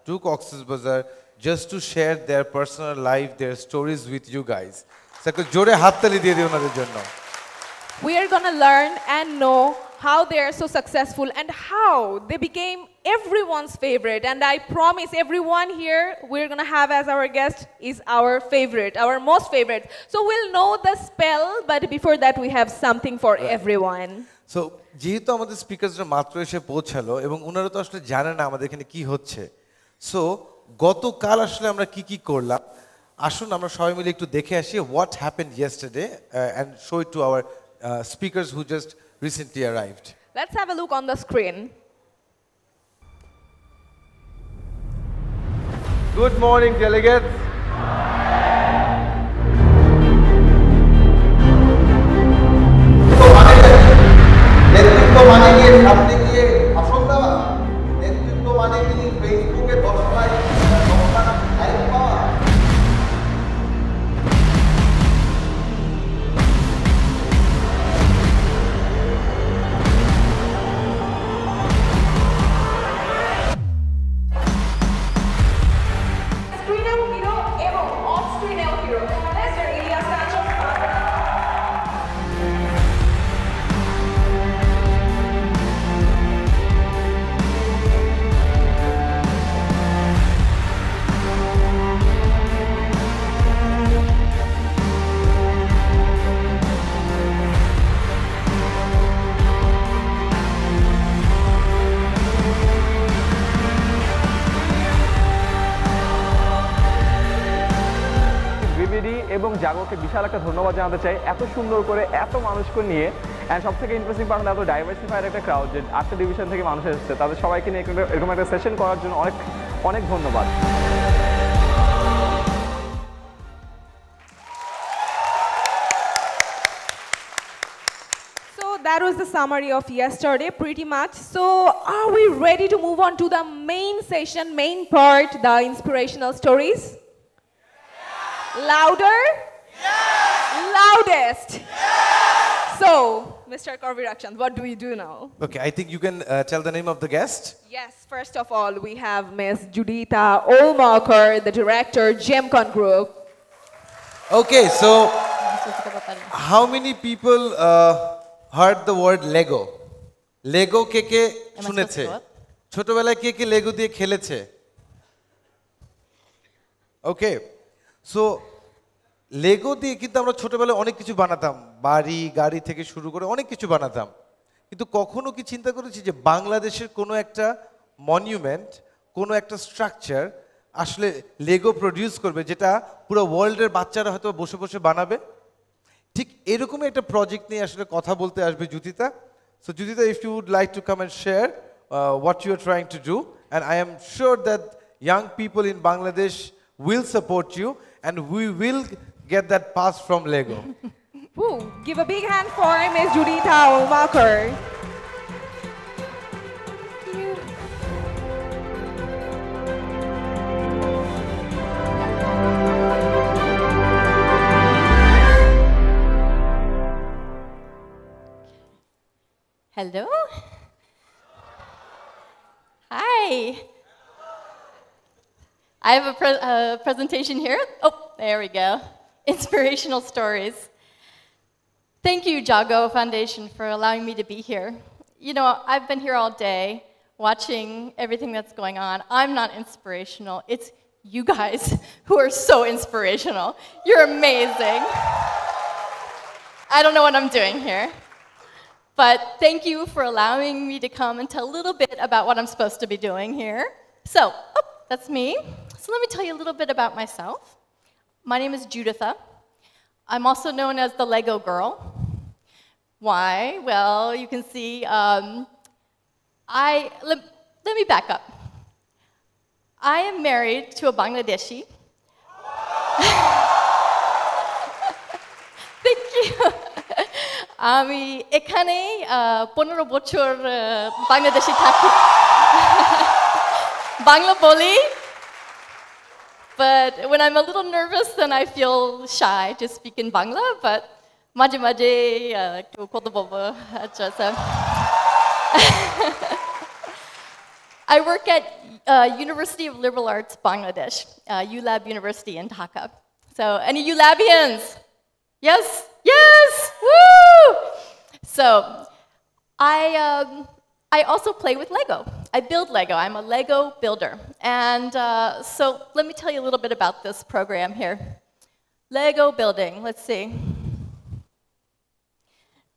to Cox's Bazar just to share their personal life, their stories with you guys. So একটু জোরে হাততালি দিয়ে দিও ওনাদের জন্য। We are going to learn and know how they are so successful and how they became everyone's favorite. And I promise everyone here we're going to have as our guest is our favorite, our most favorite. So we'll know the spell, but before that we have something for everyone. So যেহেতু আমাদের স্পিকারসরা মাত্র এসে পৌঁছালো এবং ওনারা তো আসলে জানে না আমাদের এখানে কি হচ্ছে, সো গতকাল আসলে আমরা কি কি করলাম আসুন আমরা সবাই মিলে একটু দেখে আসি what happened yesterday and show it to our speakers who just recently arrived. Let's have a look on the screen. Good morning, delegates. নেতৃত্ব মানে কি আপনি গিয়ে ভাষণ দেওয়া? নেতৃত্ব মানে কি ফেসবুকে 10 লাইক 10 লাইক পাওয়া? স্ক্রিনেও হিরো এবং of স্ক্রিনেও hero mister Ilias Kanchan. এবং জাগোকে বিশাল একটা ধন্যবাদ জানাতে চাই এত সুন্দর করে এত মানুষকে নিয়ে অ্যান্ড সব থেকে ইন্টারেস্টিং পার্ট এত ডাইভার্সিফাইড একটা ক্রাউড যে 8টা ডিভিশন থেকে মানুষ এসেছে তাদের সবাইকে নিয়ে এরকম একটা সেশন করার জন্য অনেক অনেক ধন্যবাদ। That was the summary of yesterday, pretty much. So, are we ready to move on to the main session, main part, the inspirational stories? Louder? Yes! Loudest? Yes! So, Mr. Korvirakshan, what do we do now? Okay, I think you can tell the name of the guest. Yes, first of all, we have Ms. Juditha Ohlmacher, the director, Gemcom Group. Okay, so how many people heard the word Lego? Lego কে কে শুনেছে? ছোটবেলায় কে কে Lego দিয়ে খেলেছে? Okay. So Lego দিয়ে কিন্তু আমরা ছোটবেলায় অনেক কিছু বানাতাম, বাড়ি গাড়ি থেকে শুরু করে অনেক কিছু বানাতাম, কিন্তু কখনো কি চিন্তা করেছি যে বাংলাদেশের কোনো একটা মনিউমেন্ট, কোনো একটা স্ট্রাকচার আসলে লেগো প্রডিউস করবে যেটা পুরো ওয়ার্ল্ডের বাচ্চারা হয়তো বসে বসে বানাবে? ঠিক এরকমই একটা প্রজেক্ট নিয়ে আসলে কথা বলতে আসবে Judita. So Judita, if you would like to come and share what you are trying to do, and I am sure that young people in Bangladesh will support you and we will get that pass from Lego. Woo, give a big hand for Ms. Juditha Ohlmacher. Hello. Hi. I have a presentation here. Oh, there we go. Inspirational Stories. Thank you, Jago Foundation, for allowing me to be here. You know, I've been here all day watching everything that's going on. I'm not inspirational. It's you guys who are so inspirational. You're amazing. I don't know what I'm doing here. But thank you for allowing me to come and tell a little bit about what I'm supposed to be doing here. So, that's me. So let me tell you a little bit about myself. My name is Juditha. I'm also known as the Lego Girl. Why? Well, you can see, let me back up. I am married to a Bangladeshi. Thank you. আমি এখানে 15 বছর বাংলাদেশে থাকি। Bangla boli, but when I'm a little nervous, then I feel shy to speak in Bangla, but maje maje koto bobo. I work at University of Liberal Arts, Bangladesh, ULAB University in Dhaka. So, any ULABians? Yes? Yes! Woo! So, I also play with Lego. I build Lego. I'm a Lego builder. And so, let me tell you a little bit about this program here. Lego building, let's see.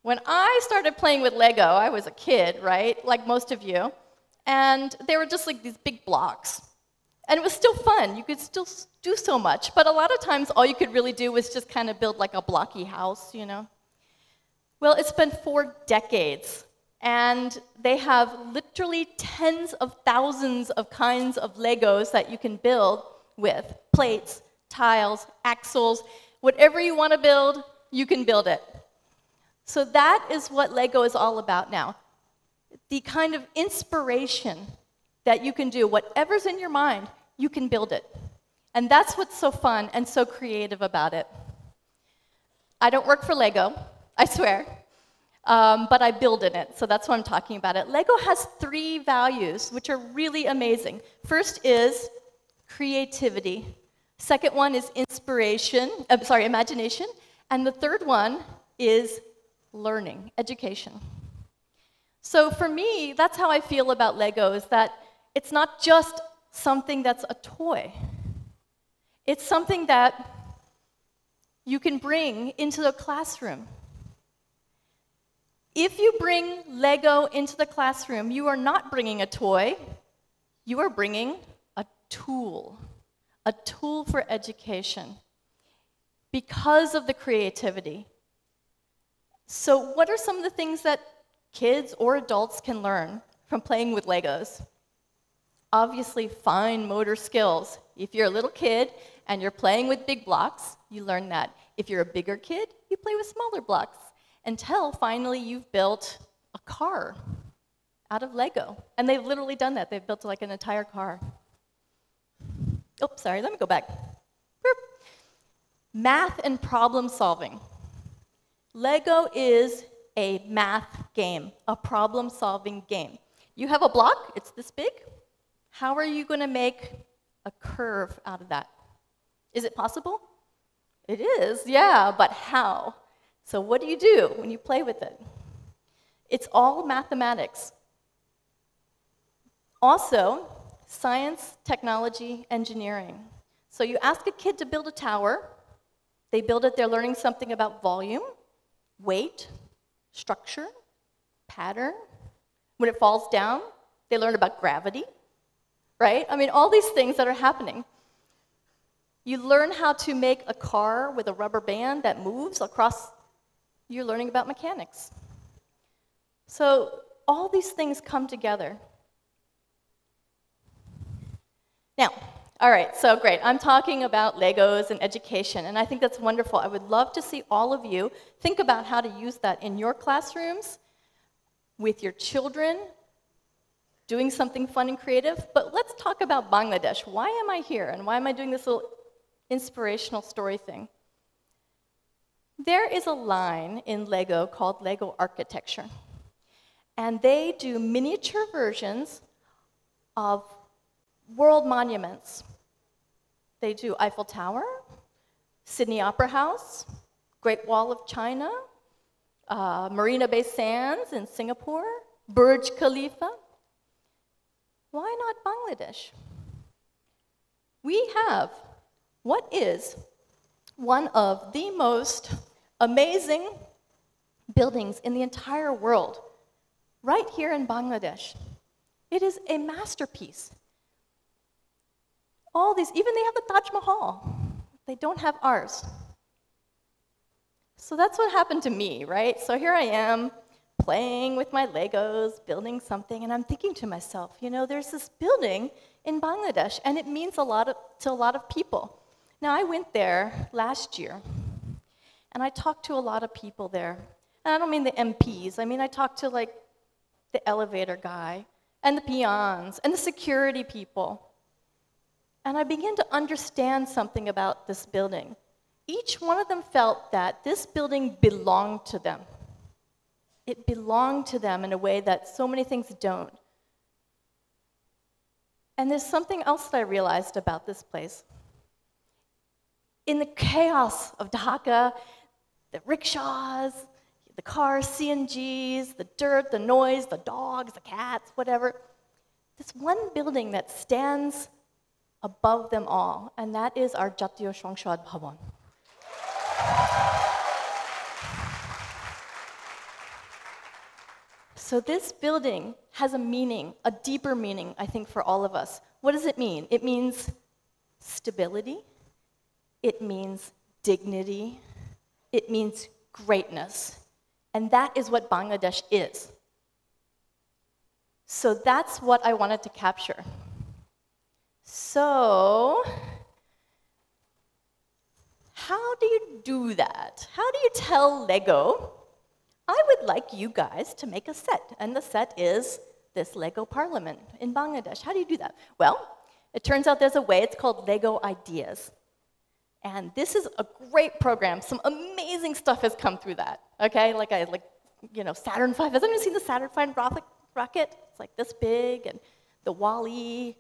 When I started playing with Lego, I was a kid, right? Like most of you. And they were just like these big blocks. And it was still fun. You could still do so much. But a lot of times, all you could really do was just kind of build like a blocky house, you know? Well, it's been 4 decades. And they have literally tens of thousands of kinds of Legos that you can build with. Plates, tiles, axles, whatever you want to build, you can build it. So that is what Lego is all about now. The kind of inspiration that you can do, whatever's in your mind, you can build it. And that's what's so fun and so creative about it. I don't work for Lego, I swear, but I build in it, so that's what I'm talking about it. Lego has 3 values, which are really amazing. First is creativity. Second one is imagination. And the third one is learning, education. So for me, that's how I feel about Lego, is that it's not just something that's a toy. It's something that you can bring into the classroom. If you bring Lego into the classroom, you are not bringing a toy, you are bringing a tool for education because of the creativity. So what are some of the things that kids or adults can learn from playing with Legos? Obviously, fine motor skills. If you're a little kid and you're playing with big blocks, you learn that. If you're a bigger kid, you play with smaller blocks until finally you've built a car out of Lego. And they've literally done that. They've built like an entire car. Oh, sorry, let me go back. Boop. Math and problem solving. Lego is a math game, a problem-solving game. You have a block, it's this big. How are you going to make a curve out of that? Is it possible? It is, yeah, but how? So what do you do when you play with it? It's all mathematics. Also, science, technology, engineering. So you ask a kid to build a tower. They build it, they're learning something about volume, weight, structure, pattern. When it falls down, they learn about gravity, right? I mean, all these things that are happening. You learn how to make a car with a rubber band that moves across. You're learning about mechanics. So all these things come together. Now, all right, so great. I'm talking about Legos and education, and I think that's wonderful. I would love to see all of you think about how to use that in your classrooms, with your children, doing something fun and creative. But let's talk about Bangladesh. Why am I here, and why am I doing this little inspirational story thing? There is a line in Lego called Lego Architecture, and they do miniature versions of world monuments. They do Eiffel Tower, Sydney Opera House, Great Wall of China, Marina Bay Sands in Singapore, Burj Khalifa. Why not Bangladesh? We have what is one of the most amazing buildings in the entire world, right here in Bangladesh. It is a masterpiece. All these, even they have the Taj Mahal. They don't have ours. So that's what happened to me, right? So here I am, playing with my Legos, building something, and I'm thinking to myself, you know, there's this building in Bangladesh, and it means a lot to a lot of people. Now, I went there last year, and I talked to a lot of people there. And I don't mean the MPs. I mean, I talked to, like, the elevator guy, and the peons, and the security people. And I began to understand something about this building. Each one of them felt that this building belonged to them. It belonged to them in a way that so many things don't. And there's something else that I realized about this place. In the chaos of Dhaka, the rickshaws, the cars, CNGs, the dirt, the noise, the dogs, the cats, whatever, there's one building that stands above them all, and that is our Jatiyo সংসদ Bhavan. So this building has a meaning, a deeper meaning, I think, for all of us. What does it mean? It means stability. It means dignity. It means greatness. And that is what Bangladesh is. So that's what I wanted to capture. So, how do you do that? How do you tell Lego, I would like you guys to make a set, and the set is this Lego Parliament in Bangladesh. How do you do that? Well, it turns out there's a way. It's called Lego Ideas. And this is a great program. Some amazing stuff has come through that, okay? Like Saturn V. Has anyone seen the Saturn V rocket? It's like this big, and the Wall-E.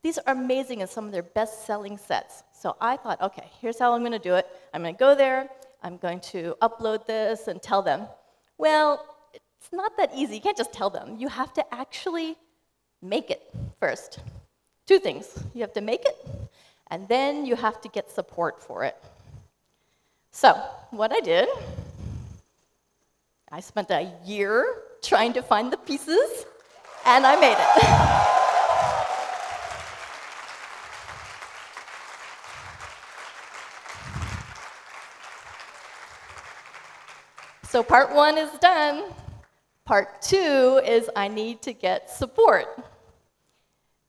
These are amazing and some of their best-selling sets. So I thought, okay, here's how I'm going to do it. I'm going to go there. I'm going to upload this and tell them. Well, it's not that easy. You can't just tell them. You have to actually make it first. Two things. You have to make it, and then you have to get support for it. So what I did, I spent a year trying to find the pieces, and I made it. So part one is done. Part two is I need to get support.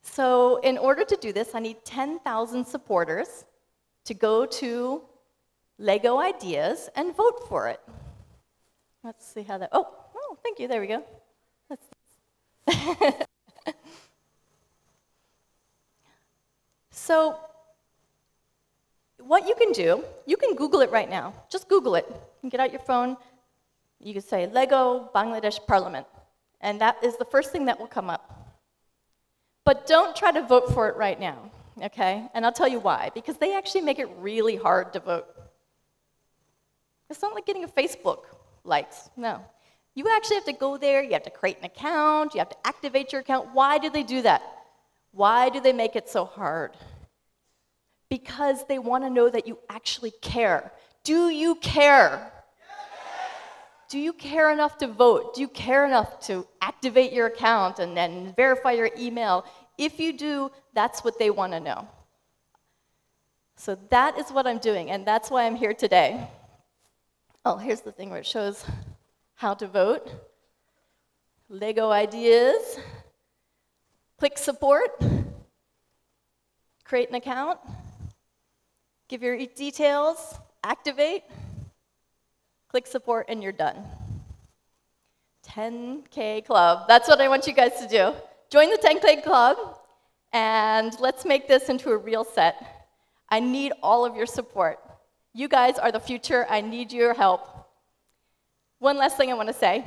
So in order to do this, I need 10,000 supporters to go to Lego Ideas and vote for it. Let's see how that, oh, thank you, there we go. So what you can do, you can Google it right now. Just Google it. You can get out your phone. You can say Lego Bangladesh Parliament, and that is the first thing that will come up. But don't try to vote for it right now, okay? And I'll tell you why. Because they actually make it really hard to vote. It's not like getting a Facebook likes, no. You actually have to go there, you have to create an account, you have to activate your account. Why do they do that? Why do they make it so hard? Because they want to know that you actually care. Do you care? Do you care enough to vote? Do you care enough to activate your account and then verify your email? If you do, that's what they want to know. So that is what I'm doing, and that's why I'm here today. Oh, here's the thing where it shows how to vote. Lego Ideas. Click support. Create an account. Give your details. Activate. Click support, and you're done. 10K club. That's what I want you guys to do. Join the 10K club, and let's make this into a real set. I need all of your support. You guys are the future. I need your help. One last thing I want to say.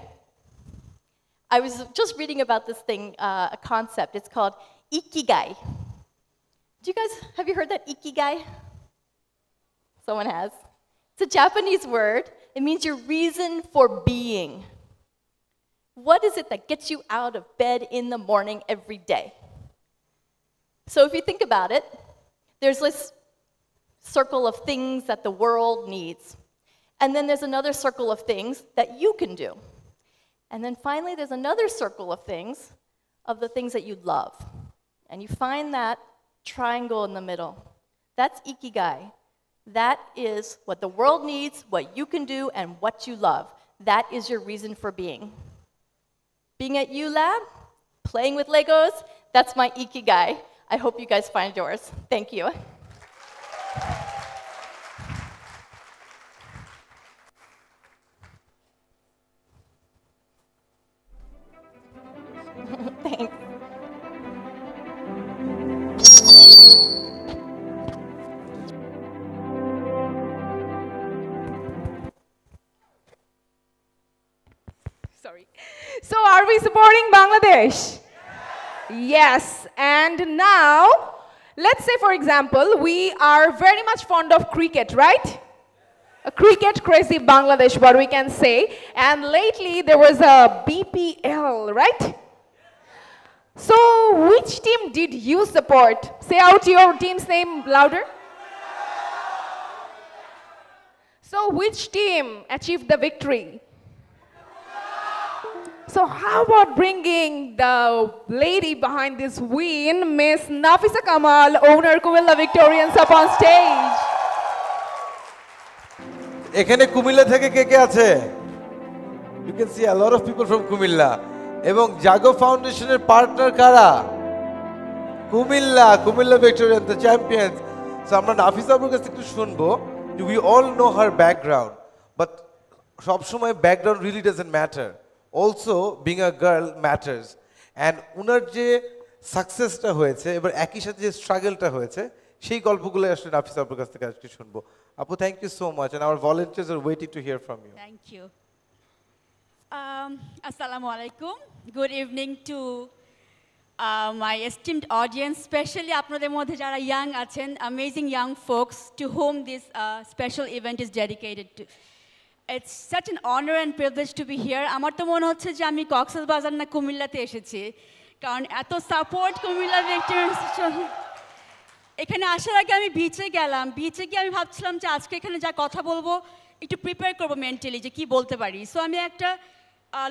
I was just reading about this thing, a concept. It's called Ikigai. Have you heard that Ikigai? Someone has. It's a Japanese word. It means your reason for being. What is it that gets you out of bed in the morning every day? So if you think about it, there's this circle of things that the world needs. And then there's another circle of things that you can do. And then finally, there's another circle of the things that you love. And you find that triangle in the middle. That's Ikigai. That is what the world needs, what you can do, and what you love. That is your reason for being. Being at ULab, playing with Legos, that's my Ikigai. I hope you guys find yours. Thank you. Thanks. Sorry. So are we supporting Bangladesh? Yes, and now, let's say for example, we are very much fond of cricket, right? A cricket crazy Bangladesh, what we can say. And lately there was a BPL, right? So which team did you support? Say out your team's name louder. So which team achieved the victory? So how about bringing the lady behind this win, Miss Nafeesa Kamal, owner Comilla Victorians, up on stage. এখানে কুমিল্লা থেকে কে কে আছে? You can see a lot of people from Comilla এবং জাগো ফাউন্ডেশনের partner কারা? Comilla Victorian the champions. So আমরা নাফিসা আপুর কাছ থেকে একটু শুনবো। We all know her background, but সব সময় background really doesn't matter. Also being a girl matters. And উনার যে সাকসেসটা হয়েছে এবার একই সাথে যে স্ট্রাগলটা হয়েছে সেই গল্পগুলো আসলে নাফিসা আপুর কাছ থেকে আজকে শুনবো। Apu, thank you so much, and our volunteers are waiting to hear from you. Thank you. Assalamu alaikum. Good evening to my esteemed audience, especially apnader moddhe jara young achen, amazing young folks to whom this special event is dedicated to. It's such an honor and privilege to be here. Amar to mone hocche je ami Cox's Bazar না কুমিল্লাতে এসেছি কারণ এত support Comilla Victorians এখানে আসার আগে আমি বিচে গেলাম বিচে গিয়ে আমি ভাবছিলাম যে আজকে এখানে যা কথা বলবো একটু প্রিপেয়ার করবো মেন্টালি যে কি বলতে পারি সো আমি একটা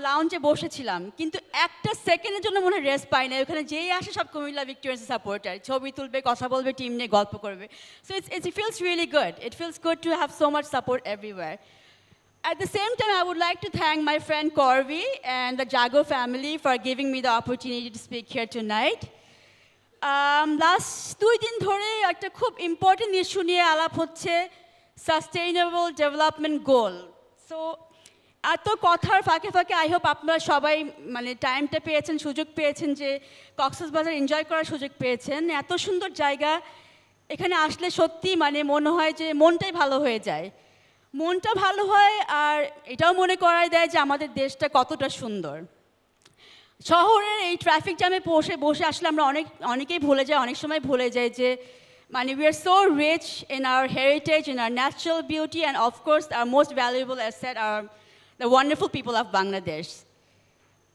লাউঞ্জে বসেছিলাম কিন্তু একটা সেকেন্ডের জন্য মনে হয় রেস্ট পাই না ওখানে যেই আসে সব কুমিল্লা ভিক্টোরিয়ান্স সাপোর্টার ছবি তুলবে কথা বলবে টিম নিয়ে গল্প করবে so it feels really good it feels good to have so much support everywhere At the same time, I would like to thank my friend Corvi and the Jago family for giving me the opportunity to speak here tonight. Last 2 দিন ধরে একটা খুব important issue নিয়ে আলাপ হচ্ছে sustainable development গোল so এত কথার ফাঁকে ফাঁকে আই হোপ আপনারা সবাই মানে টাইমটা পেয়েছেন সুযোগ পেয়েছেন যে কক্সবাজার এনজয় করার সুযোগ পেয়েছেন এত সুন্দর জায়গা এখানে আসলে সত্যি মানে মনে হয় যে মনটাই ভালো হয়ে যায় মনটা ভালো হয় আর এটাও মনে করায় দেয় যে আমাদের দেশটা কতটা সুন্দর শহরের এই ট্রাফিক জ্যামে বসে আসলে আমরা অনেকেই ভুলে যাই অনেক সময় ভুলে যাই যে মানে we are so rich in our heritage in our natural beauty and of course are most valuable asset are the wonderful people of Bangladesh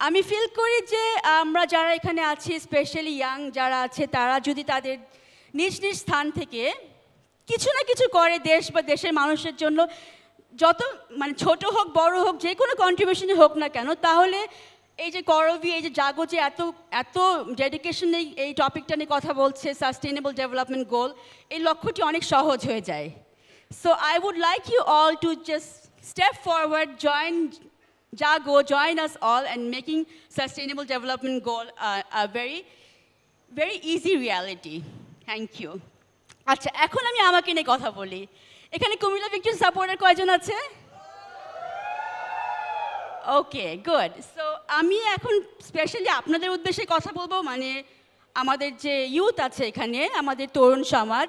আমি ফিল করি যে আমরা যারা এখানে আছি স্পেশালি ইয়াং যারা আছে তারা যদি তাদের নিজ নিজ স্থান থেকে কিছু না কিছু করে দেশ বা দেশের মানুষের জন্য যত মানে ছোট হোক বড় হোক যে কোনো কন্ট্রিবিউশনই হোক না কেন তাহলে এই যে করবি এই যে জাগো যে এত ডেডিকেশন এই টপিকটা নিয়ে কথা বলছে সাস্টেইনেবল ডেভেলপমেন্ট গোল এই লক্ষ্যটি অনেক সহজ হয়ে যায় so I would like you all to just step forward join Jaago join us all and making sustainable development goal a very easy reality thank you আচ্ছা এখন আমি আমাকে নিয়ে কথা বলি এখানে কুমিল্লা ভিক্টোরিয়ান্স সাপোর্টার কয়জন আছে ওকে গুড সো আমি এখন স্পেশালি আপনাদের উদ্দেশ্যে কথা বলবো মানে আমাদের যে ইউথ আছে এখানে আমাদের তরুণ সমাজ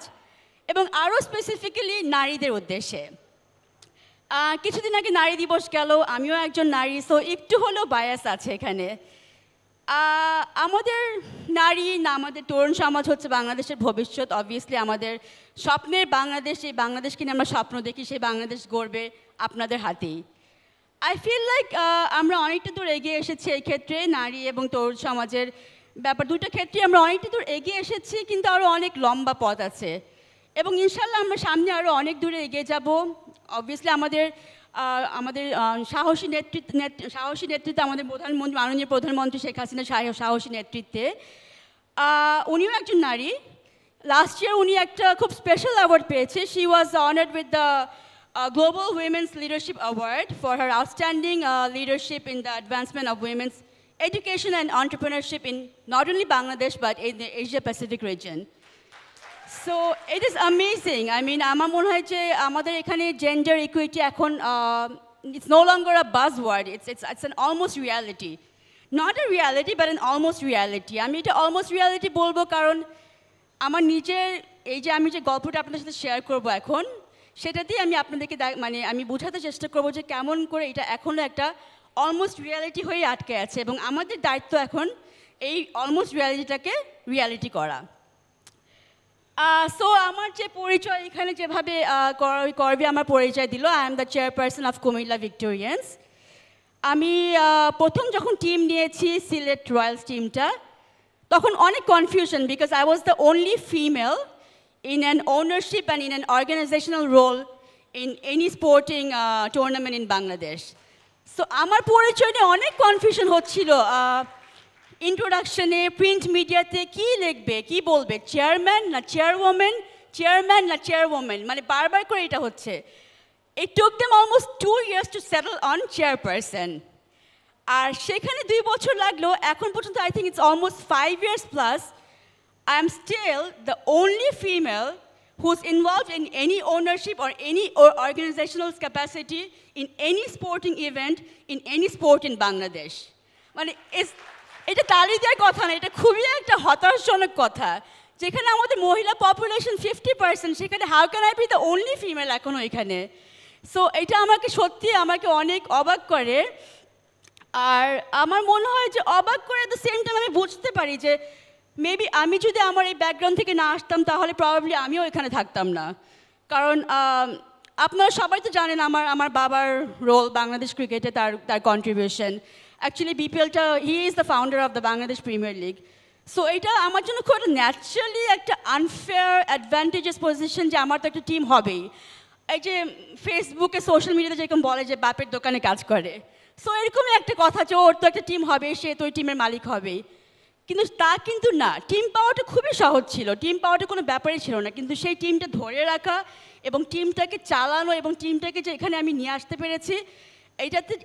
এবং আরও স্পেসিফিক্যালি নারীদের উদ্দেশ্যে কিছুদিন আগে নারী দিবস গেল আমিও একজন নারী সো একটু হলেও বায়াস আছে এখানে আমাদের নারী না আমাদের তরুণ সমাজ হচ্ছে বাংলাদেশের ভবিষ্যৎ অবভিয়াসলি আমাদের স্বপ্নের বাংলাদেশ এই বাংলাদেশকে নিয়ে আমরা স্বপ্ন দেখি সেই বাংলাদেশ গড়বে আপনাদের হাতেই আই ফিল লাইক আমরা অনেকটা দূর এগিয়ে এসেছি এই ক্ষেত্রে নারী এবং তরুণ সমাজের ব্যাপার দুটো ক্ষেত্রে আমরা অনেকটা দূর এগিয়ে এসেছি কিন্তু আরও অনেক লম্বা পথ আছে এবং ইনশাল্লাহ আমরা সামনে আরও অনেক দূরে এগিয়ে যাব অবভিয়াসলি আমাদের সাহসী নেতৃত্বে আমাদের প্রধানমন্ত্রী মাননীয় প্রধানমন্ত্রী শেখ হাসিনা সাহসী নেতৃত্বে উনিও একজন নারী লাস্ট ইয়ার উনি একটা খুব স্পেশাল অ্যাওয়ার্ড পেয়েছে she was honoured with the Global Women's Leadership Award for her outstanding leadership in the advancement of women's education and entrepreneurship in not only Bangladesh but in the Asia Pacific region. So it is amazing. I mean, আমার মনে হয় যে আমাদের এখানে gender equity এখন it's no longer a buzzword. It's an almost reality. Not a reality but an almost reality. আমি এটা almost reality বলবো কারণ আমার নিজের এই যে আমি যে গল্পটা আপনাদের সাথে শেয়ার করবো এখন সেটাতেই আমি আপনাদেরকে মানে আমি বোঝাতে চেষ্টা করবো যে কেমন করে এটা এখনও একটা অলমোস্ট রিয়ালিটি হয়ে আটকে আছে এবং আমাদের দায়িত্ব এখন এই অলমোস্ট রিয়ালিটিটাকে রিয়ালিটি করা। সো আমার যে পরিচয় এখানে যেভাবে করবি আমার পরিচয় দিল, I am the chairperson of Comilla Victorians. আমি প্রথম যখন টিম নিয়েছি সিলেট রয়্যালস টিমটা, তখন অনেক confusion, because I was the only female in an ownership and in an organizational role in any sporting tournament in Bangladesh. So আমার পরিচয় নিয়ে অনেক কনফিউশন হচ্ছিল। ইন্ট্রোডাকশনে প্রিন্ট মিডিয়াতে কি লিখবে, কি বলবে, চেয়ারম্যান না চেয়ারওম্যান, চেয়ারম্যান না চেয়ারওম্যান, মানে বারবার করে এটা হচ্ছে। It took them almost 2 years to settle on chairperson. আর সেখানে 2 বছর লাগলো, এখন পর্যন্ত I think it's almost 5 years plus. I am still the only female who's involved in any ownership or any organizational capacity in any sporting event in any sport in Bangladesh. মানে এটা তালি দেওয়ার কথা না, এটা খুবই একটা হতাশাজনক কথা। যেখানে আমাদের মহিলা পপুলেশন 50%, সেখানে how can I B the only female এখনও এখানে। সো এটা আমাকে সত্যি আমাকে অনেক অবাক করে। আর আমার মনে হয় যে অবাক করে অ্যাট দ্য সেম টাইম আমি বুঝতে পারি যে মেবি আমি যদি আমার এই ব্যাকগ্রাউন্ড থেকে না আসতাম তাহলে প্রবাবলি আমিও এখানে থাকতাম না। কারণ আপনারা সবাই তো জানেন আমার বাবার রোল বাংলাদেশ ক্রিকেটে, তার কন্ট্রিবিউশন। অ্যাকচুয়ালি বিপিএলটা he is the founder of the Bangladesh premier league. So এটা আমার জন্য খুব একটা ন্যাচারালি একটা আনফেয়ার অ্যাডভান্টেজেস পজিশন যে আমার তো একটা টিম হবেই। এই যে ফেসবুকে সোশ্যাল মিডিয়াতে যেরকম বলে যে বাপের দোকানে কাজ করে, সো এরকমই একটা কথা যে ওর তো একটা টিম হবে, সে তো ওই টিমের মালিক হবে। কিন্তু তা কিন্তু না, টিম পাওয়াটা খুবই সহজ ছিল, টিম পাওয়াটা কোনো ব্যাপারই ছিল না। কিন্তু সেই টিমটা ধরে রাখা এবং টিমটাকে চালানো এবং টিমটাকে যে এখানে আমি নিয়ে আসতে পেরেছি,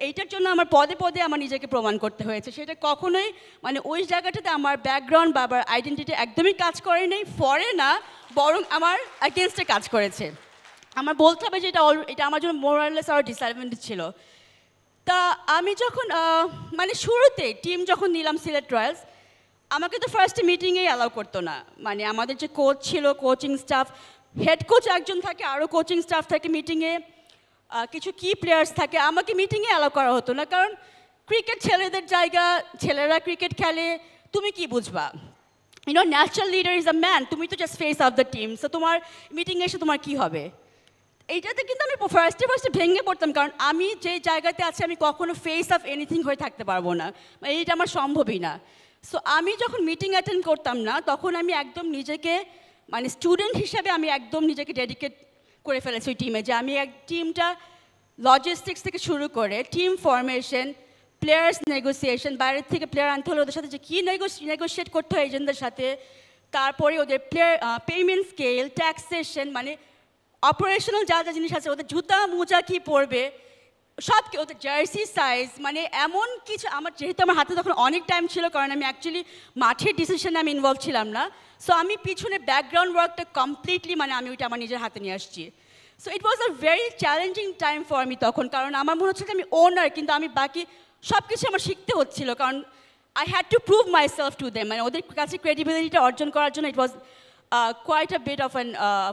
এইটার জন্য আমার পদে পদে আমার নিজেকে প্রমাণ করতে হয়েছে। সেটা কখনোই মানে ওই জায়গাটাতে আমার ব্যাকগ্রাউন্ড বা আমার আইডেন্টিটি একদমই কাজ করে নেই, ফরে না, বরং আমার অ্যাগেনস্টে কাজ করেছে। আমার বলতে হবে যে এটা আমার জন্য মোরাললেস আর ডিসঅ্যাডভান্টেজ ছিল। তা আমি যখন মানে শুরুতে টিম যখন নিলাম সিলেট রয়্যালস, আমাকে তো ফার্স্টে মিটিংয়েই অ্যালাউ করতো না। মানে আমাদের যে কোচ ছিল, কোচিং স্টাফ, হেড কোচ একজন থাকে, আরও কোচিং স্টাফ থাকে মিটিংয়ে, কিছু কি প্লেয়ার্স থাকে, আমাকে মিটিংয়ে অ্যালাউ করা হতো না। কারণ ক্রিকেট ছেলেদের জায়গা, ছেলেরা ক্রিকেট খেলে, তুমি কি বুঝবা? Natural leader is a man, তুমি তো just face of the team, so তোমার মিটিংয়ে এসে তোমার কী হবে? এইটাতে কিন্তু আমি ফার্স্টে ভেঙে পড়তাম, কারণ আমি যে জায়গাতে আছি আমি কখনো ফেস অফ এনিথিং হয়ে থাকতে পারবো না, এইটা আমার সম্ভবই না। সো আমি যখন মিটিং অ্যাটেন্ড করতাম না, তখন আমি একদম নিজেকে মানে স্টুডেন্ট হিসাবে আমি একদম নিজেকে ডেডিকেট করে ফেলেছি ওই টিমে, যে আমি টিমটা লজিস্টিক্স থেকে শুরু করে টিম ফরমেশন, প্লেয়ার্স নেগোসিয়েশন, বাইরের থেকে প্লেয়ার আনতে হলে ওদের সাথে যে কী নেগোসিয়েট করতে হয় এজেন্টদের সাথে, তারপরে ওদের পেমেন্ট স্কেল, ট্যাক্সেশন, মানে অপারেশনাল যা যা জিনিস আছে, ওদের জুতা মোজা কী পরবে, সব কি, ওদের জার্সি সাইজ, মানে এমন কিছু। যেহেতু আমার হাতে তখন অনেক টাইম ছিল, কারণ আমি অ্যাকচুয়ালি মাঠের ডিসিশনে আমি ইনভলভ ছিলাম না, সো আমি পিছনে ব্যাকগ্রাউন্ড ওয়ার্কটা কমপ্লিটলি মানে আমি ওইটা আমার নিজের হাতে নিয়ে আসছি। So it was a very challenging time for me তখন, কারণ আমার মনে হচ্ছে যে আমি ওনার, কিন্তু আমি বাকি সব কিছু আমার শিখতে হচ্ছিল, কারণ I had to prove myself to them, মানে ওদের কাছে ক্রেডিবিলিটিটা অর্জন করার জন্য it was quite a bit of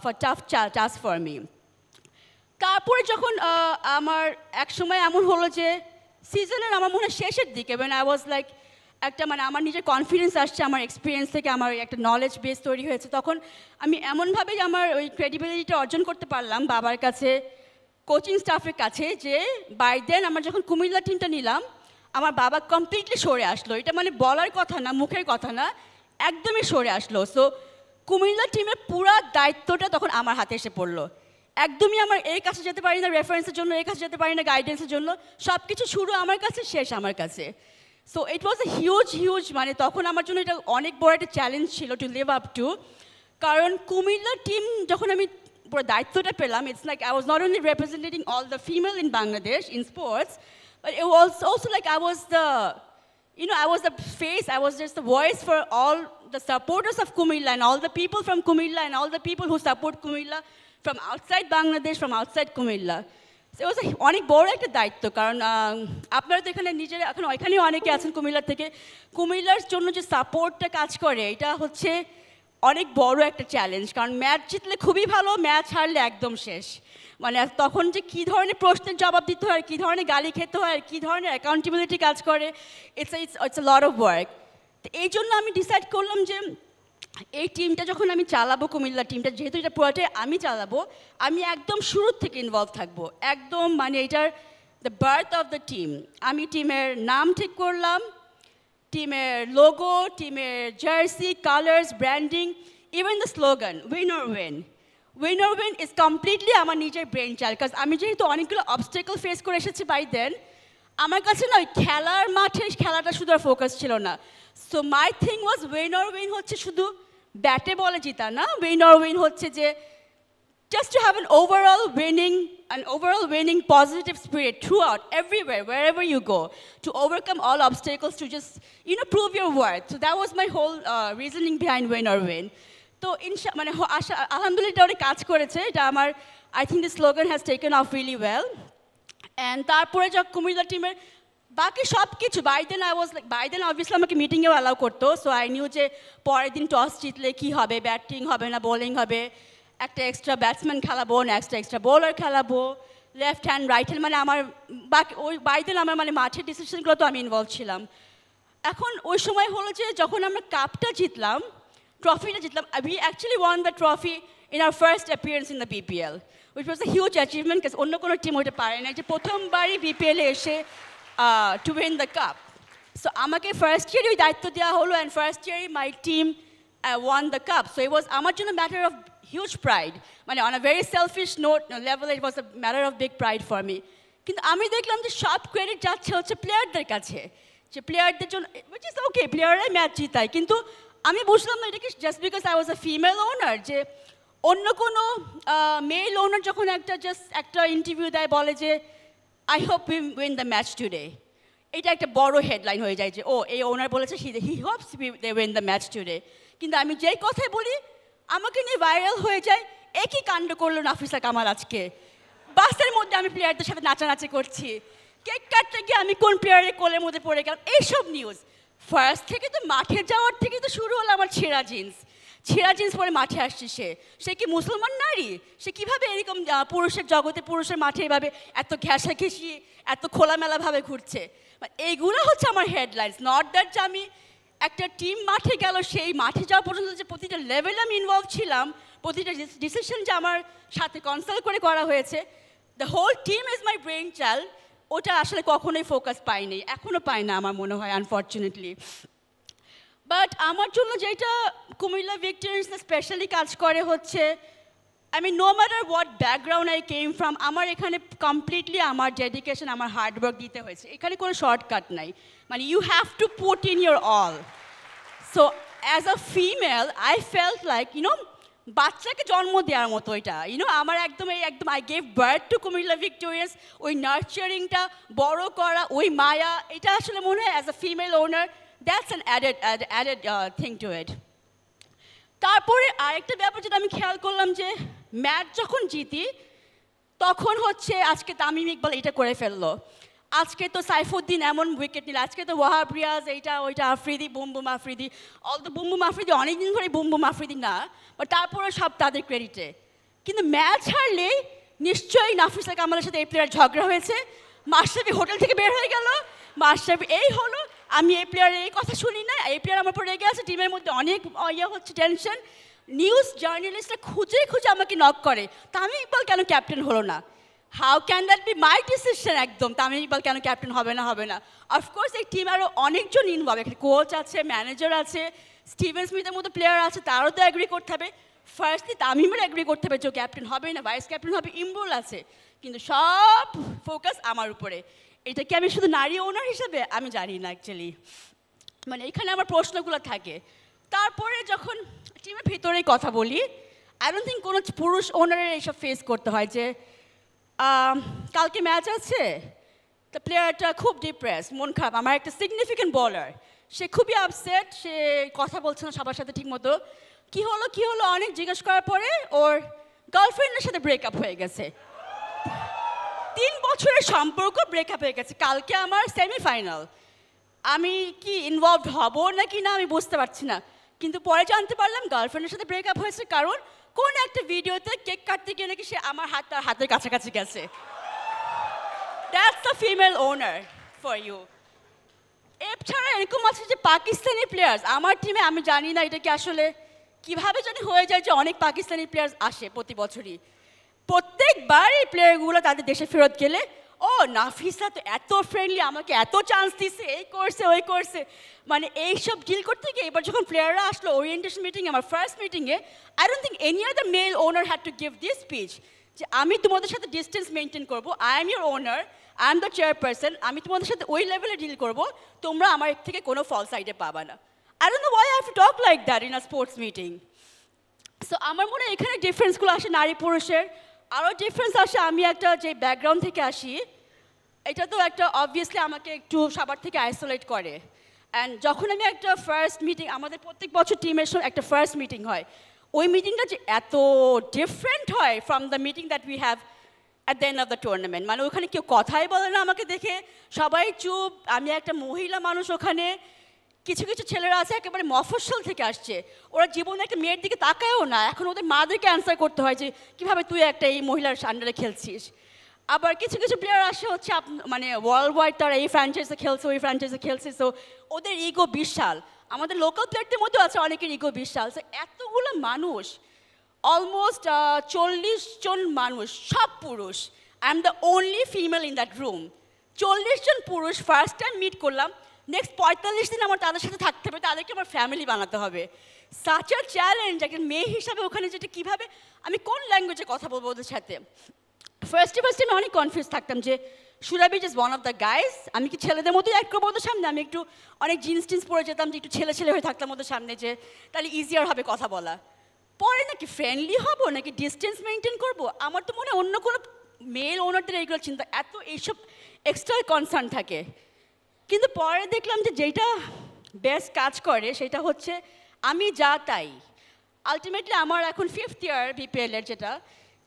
a tough task for me. তারপরে যখন আমার এক সময় এমন হলো যে সিজনের আমার মনে হয় শেষের দিকে, মানে আই ওয়াজ লাইক একটা মানে আমার নিজের কনফিডেন্স আসছে, আমার এক্সপিরিয়েন্স থেকে আমার একটা নলেজ বেস তৈরি হয়েছে, তখন আমি এমনভাবে আমার ওই ক্রেডিবিলিটিটা অর্জন করতে পারলাম বাবার কাছে, কোচিং স্টাফের কাছে, যে বাই দেন আমার যখন কুমিল্লা টিমটা নিলাম, আমার বাবা কমপ্লিটলি সরে আসলো। এটা মানে বলার কথা না, মুখের কথা না, একদমই সরে আসলো। সো কুমিল্লা টিমের পুরো দায়িত্বটা তখন আমার হাতে এসে পড়লো। একদমই আমার এই কাছে যেতে পারি না রেফারেন্সের জন্য, এই কাছে যেতে পারি না গাইডেন্সের জন্য, সব কিছু শুরু আমার কাছে, শেষ আমার কাছে। So it was a huge মানে তখন আমার জন্য এটা অনেক বড় একটা চ্যালেঞ্জ ছিল টু লিভ আপ টু, কারণ কুমিল্লা টিম যখন আমি পুরো দায়িত্বটা পেলাম, it's like I was not only representing all the female in Bangladesh in sports, but it was also like I was the I was the face, I was just the voice for all the supporters of Comilla and all the people from Comilla and all the people who support Comilla from outside Bangladesh, from outside Comilla. So it was অনেক বড় একটা দায়িত্ব, কারণ আপনারা তো এখানে নিজেরা এখন ওইখানেও অনেকে আছেন কুমিল্লার থেকে, কুমিল্লার জন্য যে সাপোর্টটা কাজ করে এটা হচ্ছে অনেক বড় একটা চ্যালেঞ্জ, কারণ ম্যাচ জিতলে খুবই ভালো, ম্যাচ হারলে একদম শেষ। মানে তখন যে কী ধরনের প্রশ্নের জবাব দিতে হয়, কী ধরনের গালি খেতে হয়, কী ধরনের অ্যাকাউন্টেবিলিটি কাজ করে, it's a lot of work. তো এই জন্য আমি ডিসাইড করলাম যে এই টিমটা যখন আমি চালাবো, কুমিল্লা টিমটা যেহেতু এটা পুরোটাই আমি চালাবো, আমি একদম শুরুর থেকে ইনভলভ থাকবো, একদম মানে এটার the birth of the team. আমি টিমের নাম ঠিক করলাম, টিমের লোগো, টিমের jersey, colours, branding, even the slogan win or win. Win or win is completely আমার নিজের ব্রেন চাইল্ড, কারণ আমি যেহেতু অনেকগুলো অবস্টেকল ফেস করে এসেছি বাই দেন, আমার কাছে না ওই খেলার মাঠে খেলাটা শুধু আর ফোকাস ছিল না। So my thing was win or win হচ্ছে শুধু ব্যাটে বলে জিতা না, উইন অর উইন হচ্ছে যে just to have an overall winning positive spirit throughout, everywhere, wherever you go, to overcome all obstacles, to just, you know, prove your worth. So that was my whole reasoning behind win or win. So মানে alhamdulillah এটা অনেক কাজ করেছে, এটা আমার I think the slogan has taken off really well. And তারপরে যখন কুমিল্লা টিমের বাকি সব কিছু বাই দেন অবভিয়াসলি আমাকে মিটিংয়েও অ্যালাউ করতো। সো আই নিউ যে পরের দিন টস জিতলে কী হবে, ব্যাটিং হবে না বোলিং হবে, একটা এক্সট্রা ব্যাটসম্যান খেলাবো না এক্সট্রা বোলার খেলাবো, লেফট হ্যান্ড রাইট হ্যান্ড, মানে আমার বাকি ওই বাই দেন আমার মানে মাঠের ডিসিশনগুলো তো আমি ইনভলভ ছিলাম। এখন ওই সময় হলো যে যখন আমরা কাপটা জিতলাম, ট্রফিটা জিতলাম, we actually won the trophy in our first appearance in the BPL, which was a huge achievement because অন্য কোনো টিম হতে পারে না যে প্রথমবারই বিপিএলে এসে to win the cup. So আমাকে ফার্স্ট ইয়ারই ওই দায়িত্ব দেওয়া হলো, অ্যান্ড ফার্স্ট ইয়ারই my team won the cup. So it was আমার জন্য ম্যাটার অফ huge pride, মানে on a very selfish level it was a matter of big pride for me. কিন্তু আমি দেখলাম যে সব ক্রেডিট যাচ্ছে হচ্ছে প্লেয়ারদের কাছে, যে প্লেয়ারদের জন্য, which is okay, প্লেয়াররাই ম্যাচ জিতায়, কিন্তু আমি বুঝলাম না এটা কি just because I was a female owner, যে অন্য কোনো মেল ওনার যখন একটা ইন্টারভিউ দেয় বলে যে I hope we win the match today, এটা একটা বড় হেডলাইন হয়ে যায় যে ও এই ওনার বলেছে he hopes they win the match today. কিন্তু আমি যেই কথাই বলি আমাকে নিয়ে ভাইরাল হয়ে যায়, একই কাণ্ড করলো নাফিসা কামাল আজকে, বাসের মধ্যে আমি প্লেয়ারদের সাথে নাচানাচি করছি, কেক কাটতে গিয়ে আমি কোন প্লেয়ারের কোলের মধ্যে পড়ে গেলাম, এইসব নিউজ। ফার্স্ট থেকে তো মাঠে যাওয়ার থেকে তো শুরু হলো আমার ছেঁড়া জিন্স পরে মাঠে আসছে, সে কি মুসলমান নারী, সে কীভাবে এরকম পুরুষের জগতে পুরুষের মাঠে এভাবে এত ঘেঁষাঘেঁষি এত খোলামেলাভাবে ঘুরছে, এইগুলো হচ্ছে আমার হেডলাইন্স। নট দ্যাট যে আমি একটা টিম মাঠে গেল, সেই মাঠে যাওয়া পর্যন্ত যে প্রতিটা লেভেলে আমি ইনভলভ ছিলাম, প্রতিটা ডিসিশন যে আমার সাথে কনসাল্ট করে করা হয়েছে, the whole team is my brain child, ওটা আসলে কখনোই ফোকাস পাইনি, এখনও পাই না আমার মনে হয় আনফর্চুনেটলি। বাট আমার জন্য যেটা কুমিল্লা ভিক্টোরিয়ান্স স্পেশালি কাজ করে হচ্ছে, I mean no matter what background I came from, আমার এখানে কমপ্লিটলি আমার ডেডিকেশন, আমার হার্ডওয়ার্ক দিতে হয়েছে, এখানে কোনো শর্টকাট নাই, মানে you have to put in your all. So as a female I felt like you know বাচ্চাকে জন্ম দেওয়ার মতো, এটা ইউনো আমার একদম I gave birth to Comilla Victorians, ওই নার্চারিংটা বড় করা, ওই মায়া, এটা আসলে মনে হয় as a female owner that's an added thing to it. তারপরে আরেকটা ব্যাপার যেটা আমি খেয়াল করলাম যে ম্যাচ যখন জিতি তখন হচ্ছে আজকে তামিম ইকবাল এটা করে ফেললো, আজকে তো সাইফুদ্দিন এমন উইকেট নিল, আজকে তো ওয়াহাব রিয়াজ এইটা ওইটা, আফ্রিদি বুমবুম আফ্রিদি, অল তো বুমবুম আফ্রিদি অনেকদিন ধরে বুমবুম আফ্রিদি না, বাট তারপরে সব তাদের ক্রেডিটে। কিন্তু ম্যাচ হারলেই নিশ্চয়ই নাফিসা কামালের সাথে এই প্লেয়ার ঝগড়া হয়েছে, মাশরাফি হোটেল থেকে বের হয়ে গেল, মাশরাফি এই হলো, আমি এই প্লেয়ারের এই কথা শুনি না, এই প্লেয়ার আমার উপর রেগে আছে, টিমের মধ্যে অনেক হচ্ছে টেনশন, নিউজ জার্নালিস্টরা খুঁজে আমাকে নক করে, তামিম ইকবাল কেন ক্যাপ্টেন হলো না, how can that B my decision, একদম তামিম ইকবাল কেন ক্যাপ্টেন হবে না। অফকোর্স এই টিম আরও অনেকজন ইনভলভ, এখানে কোচ আছে, ম্যানেজার আছে, স্টিভেন স্মিথের মতো প্লেয়ার আছে, তারও তো অ্যাগ্রি করতে হবে, ফার্স্টলি তামিমের অ্যাগ্রি করতে হবে যে ক্যাপ্টেন হবে না, ভাইস ক্যাপ্টেন হবে, ইমরুল আছে, কিন্তু সব ফোকাস আমার উপরে। এটা কি আমি শুধু নারী ওনার হিসেবে আমি জানি না অ্যাকচুয়ালি, মানে এখানে আমার প্রশ্নগুলো থাকে। তারপরে যখন টিমের ভিতরেই কথা বলি, আই ডোন্ট থিঙ্ক কোনো পুরুষ ওনারের এইসব ফেস করতে হয় যে কালকে ম্যাচ আছে, তো প্লেয়ারটা খুব ডিপ্রেস, মন খারাপ, আমার একটা সিগনিফিকেন্ট বলার, সে খুবই আপসেট, সে কথা বলছে না সবার সাথে ঠিক মতো, কী হলো অনেক জিজ্ঞেস করার পরে ওর গার্লফ্রেন্ডের সাথে ব্রেকআপ হয়ে গেছে, 3 বছরের সম্পর্ক ব্রেকআপ হয়ে গেছে, কালকে আমার সেমিফাইনাল, আমি কি ইনভলভ হব নাকি না আমি বুঝতে পারছি না, কিন্তু পরে জানতে পারলাম গার্লফ্রেন্ডের সাথে ব্রেকআপ হয়েছে কারণ কোন একটা ভিডিওতে কেক কাটতে গিয়ে নাকি সে আমার হাতের কাছাকাছি গেছে। That's the female owner for you. এছাড়া এরকম আছে যে পাকিস্তানি প্লেয়ার্স আমার টিমে, আমি জানি না এটা কি আসলে কিভাবে জানি হয়ে যায় যে অনেক পাকিস্তানি প্লেয়ার্স আসে প্রতি বছরই। প্রত্যেকবার এই প্লেয়ারগুলো তাদের দেশে ফেরত গেলে, ও নাফিসা তো এত ফ্রেন্ডলি, আমাকে এত চান্স দিছে, এই করছে ওই করছে, মানে এইসব ডিল করতে গিয়ে এবার যখন প্লেয়াররা আসলো ওরিয়েন্টেশন মিটিংয়ে, আমার ফার্স্ট মিটিংয়ে, I don't think any other male owner had to give this speech যে আমি তোমাদের সাথে ডিস্টেন্স মেনটেন করবো, I am your owner, I am the chairperson, আমি তোমাদের সাথে ওই লেভেলে ডিল করবো, তোমরা আমার থেকে কোনো ফল সাইডে পাবা না। I don't know Y I have to talk like that in a sports meeting. So আমার মনে হয় এখানে ডিফারেন্সগুলো আসে নারী পুরুষের। আরও ডিফারেন্স আসে, আমি একটা যে ব্যাকগ্রাউন্ড থেকে আসি, এটা তো একটা অবভিয়াসলি আমাকে একটু সবার থেকে আইসোলেট করে। অ্যান্ড যখন আমি একটা ফার্স্ট মিটিং, আমাদের প্রত্যেক বছর টিমের সঙ্গে একটা ফার্স্ট মিটিং হয়, ওই মিটিংটা যে এত ডিফারেন্ট হয় from the meeting that we have at the end of the tournament. মানে ওখানে কেউ কথাই বলে না আমাকে দেখে, সবাই চুপ। আমি একটা মহিলা মানুষ, ওখানে কিছু কিছু ছেলেরা আছে একেবারে মফস্বল থেকে আসছে, ওরা জীবনে একটা মেয়ের দিকে তাকায়ও না, এখন ওদের মাদেরকে অ্যান্সার করতে হয় যে কীভাবে তুই একটা এই মহিলার আন্ডারে খেলছিস। আবার কিছু কিছু প্লেয়ার আসে হচ্ছে মানে ওয়ার্ল্ড ওয়াইড, তারা এই ফ্র্যাঞ্চাইজে খেলছে ওই ফ্র্যাঞ্চাইজে খেলছে, সো ওদের ইগো বিশাল। আমাদের লোকাল প্লেয়ারদের মধ্যেও আছে অনেকের ইগো বিশাল। সো এতগুলো মানুষ, অলমোস্ট 40 জন মানুষ, সব পুরুষ, I am the only female in that room. 40 জন পুরুষ ফার্স্ট টাইম মিট করলাম, নেক্সট 45 দিন আমার তাদের সাথে থাকতে হবে, তাদেরকে আমার ফ্যামিলি বানাতে হবে। সাচ আ চ্যালেঞ্জ একটা মেয়ে হিসাবে ওখানে, যেটা কীভাবে আমি কোন ল্যাঙ্গুয়েজে কথা বলবো ওদের সাথে। ফার্স্টে আমি অনেক কনফিউজ থাকতাম যে should I be just one of the guys, আমি কি ছেলেদের মতোই অ্যাক্ট করবো ওদের সামনে, আমি একটু অনেক জিন্স টিন্স পরে যেতাম যে একটু ছেলে ছেলে হয়ে থাকতাম ওদের সামনে, যে তাহলে ইজিয়ার হবে কথা বলা। পরে নাকি ফ্রেন্ডলি হবো, নাকি ডিস্টেন্স মেনটেন করবো, আমার তো মনে হয় অন্য কোনো মেল ওনারদের এইগুলো চিন্তা, এত এইসব এক্সট্রা কনসার্ন থাকে। কিন্তু পরে দেখলাম যে যেটা বেস্ট কাজ করে সেটা হচ্ছে আমি যা তাই। আলটিমেটলি আমার এখন 5th ইয়ার বিপিএলের, যেটা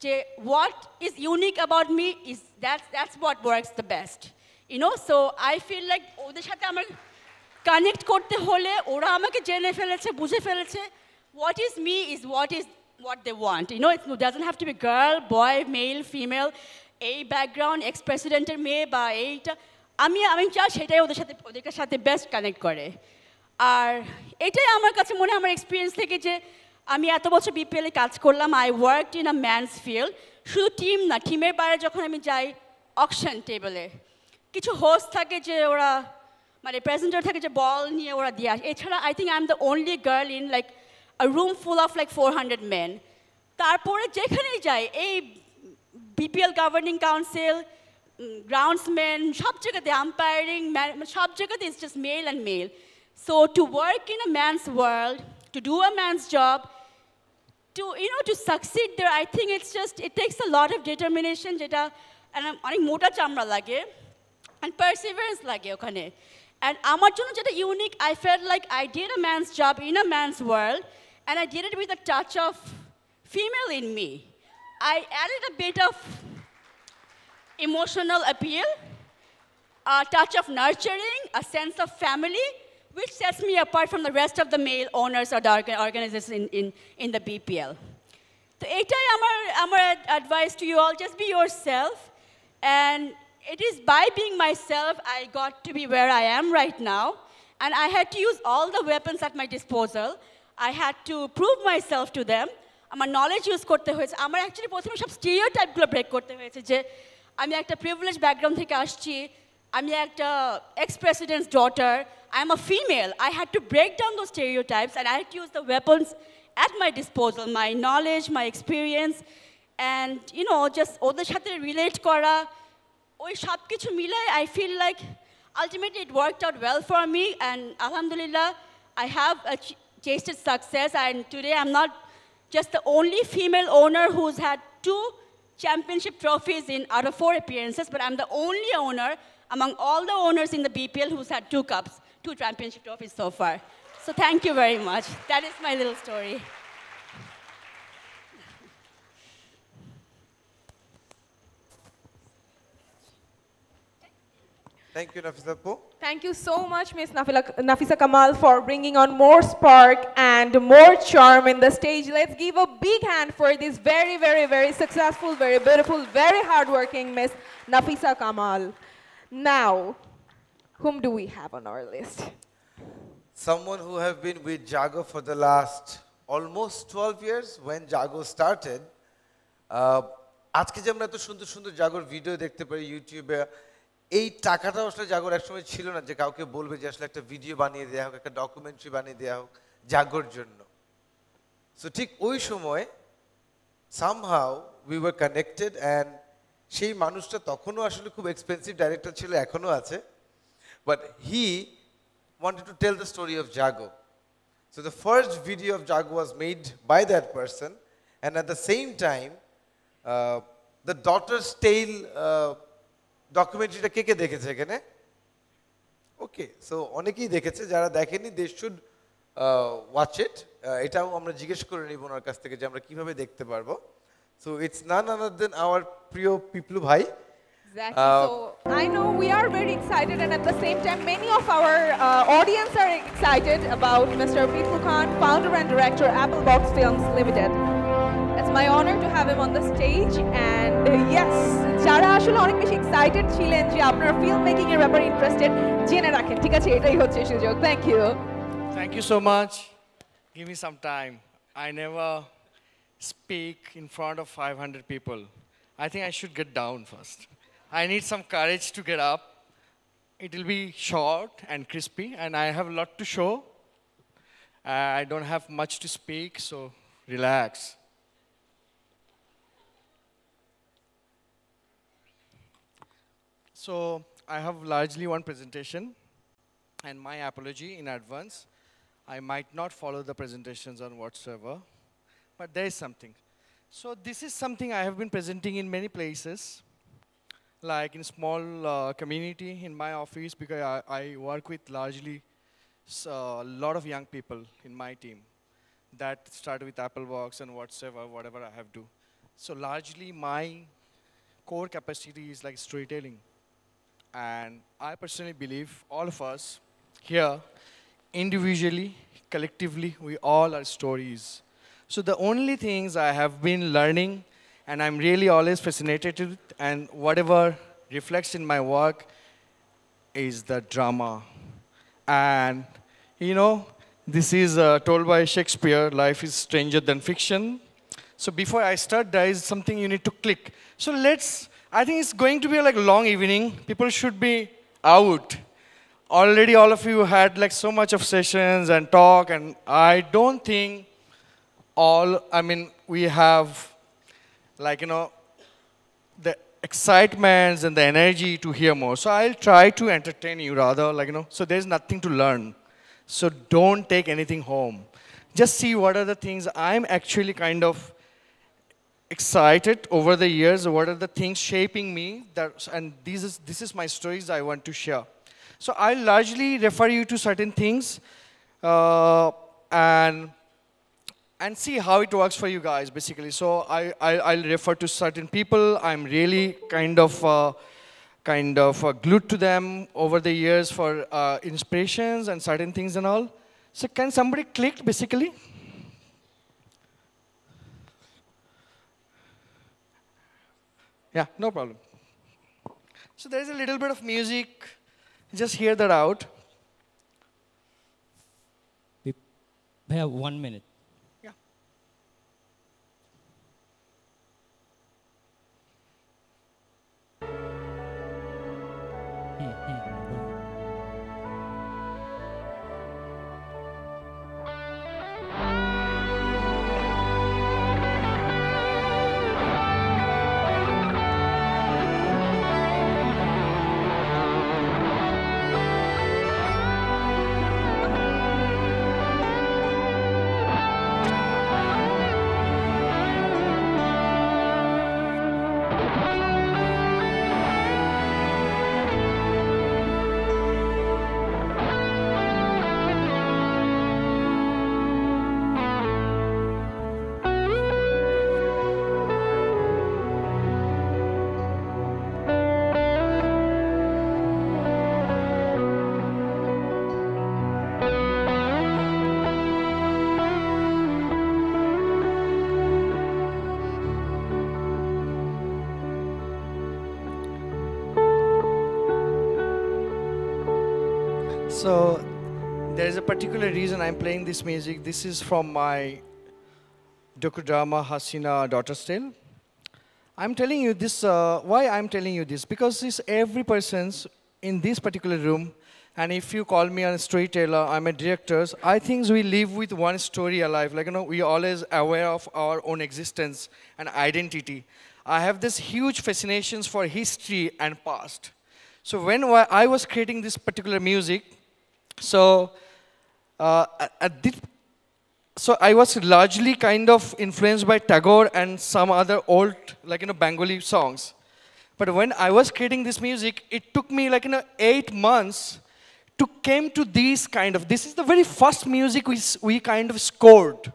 যে what is unique about me is that's what works the best, you know. So I feel like ওদের সাথে আমার কানেক্ট করতে হলে ওরা আমাকে জেনে ফেলেছে, বুঝে ফেলেছে, what is me is what they want, you know. It doesn't have to be girl, boy, male, female, এই ব্যাকগ্রাউন্ড, এক্স প্রেসিডেন্টের মেয়ে বা এইটা, আমি চাই সেটাই ওদের সাথে বেস্ট কানেক্ট করে। আর এটাই আমার কাছে মনে হয় আমার এক্সপিরিয়েন্স থেকে, যে আমি এত বছর বিপিএলে কাজ করলাম, I worked in a man's field. শুধু টিম না, টিমের বাইরে যখন আমি যাই অকশন টেবলে, কিছু হোস্ট থাকে যে ওরা মানে প্রেজেন্টার থাকে যে বল নিয়ে ওরা দিয়ে আসে। এছাড়া I think I am the only girl in like a room full of like 400 men। তারপরে যেখানেই যাই, এই বিপিএল গভর্নিং কাউন্সিল, গ্রাউন্ডসম্যান, সব জায়গাতে আম্পায়ারিং, সব জায়গাতে it's just male and male. So to work in a man's world, to do a man's job, to succeed there, I think it takes a lot of determination, যেটা অনেক মোটা চামড়া লাগে, and perseverance লাগে ওখানে। And আমার জন্য যেটা unique, I felt like I did a man's job in a man's world, and I did it with a touch of female in me. I added a bit of emotional appeal, a touch of nurturing, a sense of family, which sets me apart from the rest of the male owners or the organizers in the BPL. So etai amar advice to you all, just be yourself, and it is by being myself I got to be where I am right now, and I had to use all the weapons at my disposal. I had to prove myself to them. আমার knowledge use করতে হয়েছে, আমার actually প্রথমে সব স্টিরিওটাইপগুলো break করতে হয়েছে, যে আমি একটা প্রিভিলেজ ব্যাকগ্রাউন্ড থেকে আসছি, আমি একটা ex president's daughter, I am a female. I had to break down those stereotypes, and I had to use the weapons at my disposal, my knowledge, my experience, and just ওদের সাথে relate করা, ওই সব কিছু মিলাই I feel like ultimately it worked out well for me, and alhamdulillah I have tasted success, and today I'm not just the only female owner who's had 2 championship trophies out of 4 appearances, but I'm the only owner among all the owners in the BPL who's had 2 cups, 2 championship trophies so far. So thank you very much. That is my little story. Thank you, Nafeesa Po. Thank you so much, Ms. Nafeesa Kamal, for bringing on more spark and more charm in the stage. Let's give a big hand for this very, very, very successful, very beautiful, very hardworking Ms. Nafeesa Kamal. Now, Whom do we have on our list? Someone who have been with Jago for the last almost 12 years when Jago started. আজকে যে আমরা এত সুন্দর সুন্দর জাগোর video দেখতে পারি ইউটিউবে, এই টাকাটা আসলে জাগোর একসময় ছিল না যে কাউকে বলবে যে আসলে একটা ভিডিও বানিয়ে দেওয়া হোক, একটা ডকুমেন্টারি বানিয়ে দেওয়া হোক জাগোর জন্য। সো ঠিক ওই সময় somehow we were connected and সেই মানুষটা তখনও আসলে খুব এক্সপেন্সিভ ডাইরেক্টর ছিল, এখনো আছে, but he wanted to tell the story of Jago. So the first video of Jago was made by that person, and at the same time the Daughter's Tale ডকুমেন্টারিটা কে কে দেখেছে এখানে? ওকে, সো অনেকেই দেখেছে, যারা দেখেনি they should watch it. এটাও আমরা জিজ্ঞেস করে নিব ওনার কাছ থেকে যে আমরা কিভাবে দেখতে পারবো। So it's none other than our প্রিয় পিপলু ভাই। Exactly. So I know we are very excited, and at the same time, many of our audience are excited about Mr. Piplu Khan, founder and director, Applebox Films Ltd. It's my honor to have him on the stage, and yes, যারা আসলে অনেক বেশি excited ছিলেন যে আপনারা film making এর ব্যাপারে interested, জেনে রাখেন, ঠিক আছে? এটাই হচ্ছে সুযোগ। Thank you. Thank you so much. Give me some time. I never speak in front of 500 people. I think I should get down first. I need some courage to get up. It will be short and crispy, and I have a lot to show. I don't have much to speak, so relax. So I have largely one presentation, and my apology in advance. I might not follow the presentations on whatsoever, but there is something. So this is something I have been presenting in many places, like in small community in my office, because I work with largely a lot of young people in my team that started with Applebox and whatever I have do. So largely my core capacity is like storytelling. And I personally believe all of us here, individually, collectively, we all are stories. So the only things I have been learning, and I'm really always fascinated with, and whatever reflects in my work, is the drama. And you know, this is told by Shakespeare, life is stranger than fiction. So before I start, there is something you need to click. So I think it's going to be like a long evening. People should be out. Already all of you had like so much of sessions and talk, and I don't think we have like, you know, the excitements and the energy to hear more. So I'll try to entertain you rather, like, you know, so there's nothing to learn. So don't take anything home. Just see what are the things I'm actually kind of excited over the years, what are the things shaping me, and this is my stories I want to share. So I'll largely refer you to certain things and see how it works for you guys, basically. So I'll refer to certain people. I'm really kind of glued to them over the years for inspirations and certain things and all. So can somebody click, basically? Yeah, no problem. So there's a little bit of music. Just hear that out. We have 1 minute. Yeah. So there is a particular reason I'm playing this music. This is from my docudrama Hasina Daughter's Tale. I'm telling you this, why I'm telling you this? Because it's every person's in this particular room, and if you call me a storyteller, I'm a director, I think we live with one story alive. Like, we are always aware of our own existence and identity. I have this huge fascinations for history and past. So when I was creating this particular music, so so I was largely kind of influenced by Tagore and some other old, Bengali songs. But when I was creating this music, it took me 8 months to came to these this is the very first music we kind of scored.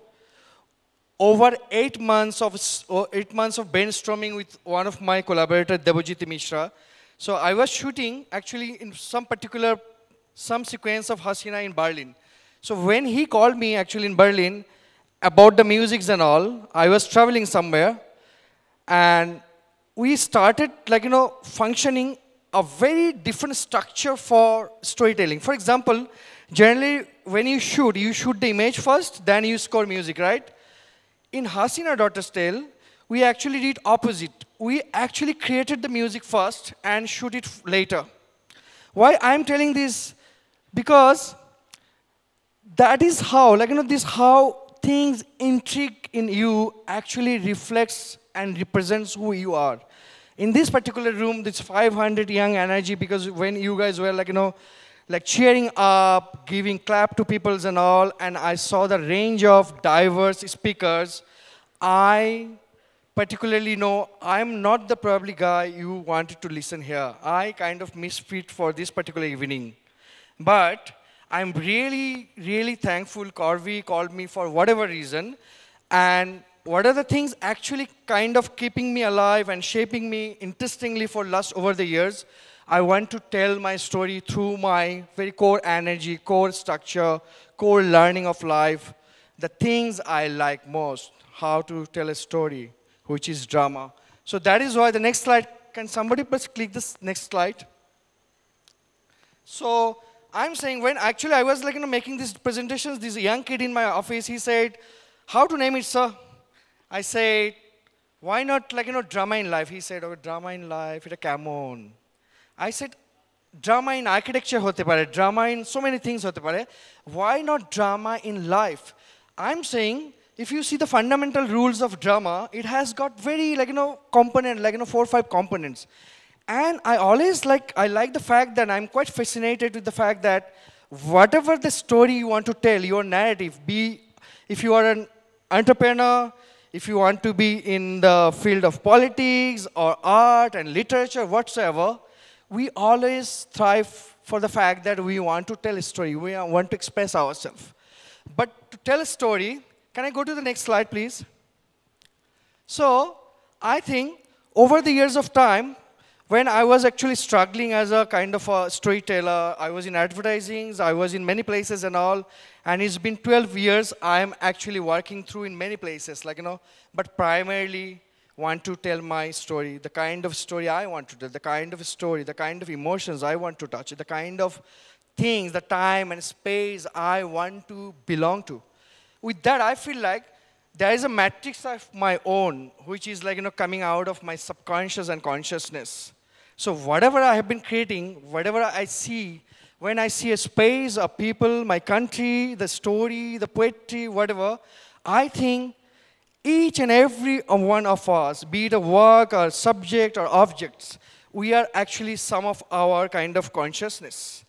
Over 8 months of brainstorming with one of my collaborators, Debojit Mishra. So I was shooting actually in some sequence of Hasina in Berlin. So when he called me actually in Berlin about the musics and all, I was traveling somewhere, and we started functioning a very different structure for storytelling. For example, generally when you shoot the image first, then you score music, right? In Hasina Daughter's Tale, we actually did opposite. We actually created the music first and shoot it later. Why I'm telling this? Because that is how, this how things intrigue in you actually reflects and represents who you are. In this particular room, this 500 young energy, because when you guys were cheering up, giving clap to peoples and all, and I saw the range of diverse speakers, I particularly know I'm not the probably guy you wanted to listen here. I kind of misfit for this particular evening. But I'm really, really thankful Corvi called me for whatever reason. And what are the things actually kind of keeping me alive and shaping me interestingly for over the years? I want to tell my story through my very core energy, core structure, core learning of life, the things I like most, how to tell a story, which is drama. So that is why the next slide, can somebody please click this next slide? So I'm saying when actually I was making these presentations, this young kid in my office, he said, how to name it, sir? I said, why not drama in life? He said, oh, drama in life, it's a camon. I said, drama in architecture hote pare, drama in so many things hote pare. Why not drama in life? I'm saying, if you see the fundamental rules of drama, it has got very component, 4 or 5 components. And I always I like the fact that I'm quite fascinated with the fact that whatever the story you want to tell, your narrative, if you are an entrepreneur, if you want to be in the field of politics or art and literature, whatsoever, we always thrive for the fact that we want to tell a story. We want to express ourselves. But to tell a story, can I go to the next slide, please? So I think over the years of time, when I was actually struggling as a kind of a storyteller, I was in advertising, I was in many places and all, and it's been 12 years I am actually working through in many places, but primarily want to tell my story, the kind of story I want to tell, the kind of story, the kind of emotions I want to touch, the kind of things, the time and space I want to belong to. With that, I feel like there is a matrix of my own, which is coming out of my subconscious and consciousness. So whatever I have been creating, whatever I see, when I see a space, a people, my country, the story, the poetry, whatever, I think each and every one of us, be it a work or subject or objects, we are actually some of our kind of consciousness.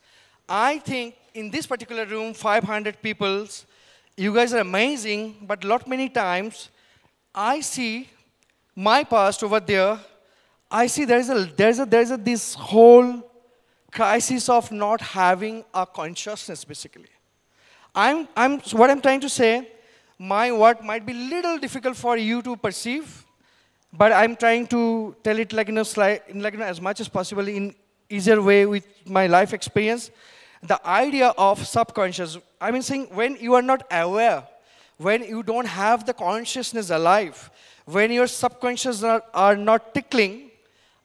I think in this particular room, 500 people, you guys are amazing, but many times, I see my past over there. I see there's this whole crisis of not having a consciousness, basically. What I'm trying to say, my work might be a little difficult for you to perceive, but I'm trying to tell it as much as possible in easier way with my life experience. The idea of subconscious, I mean saying when you are not aware, when you don't have the consciousness alive, when your subconscious are not tickling,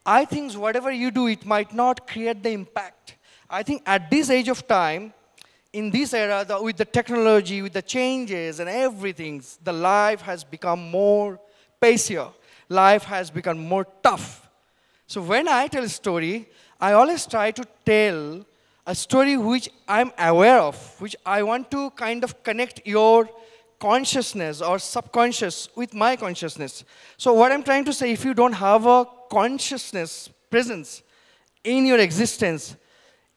I think whatever you do, it might not create the impact. I think at this age of time, in this era, with the technology, with the changes and everything, the life has become more pacier. Life has become more tough. So when I tell a story, I always try to tell a story which I'm aware of, which I want to kind of connect your consciousness or subconscious with my consciousness. So what I'm trying to say, if you don't have a consciousness presence in your existence,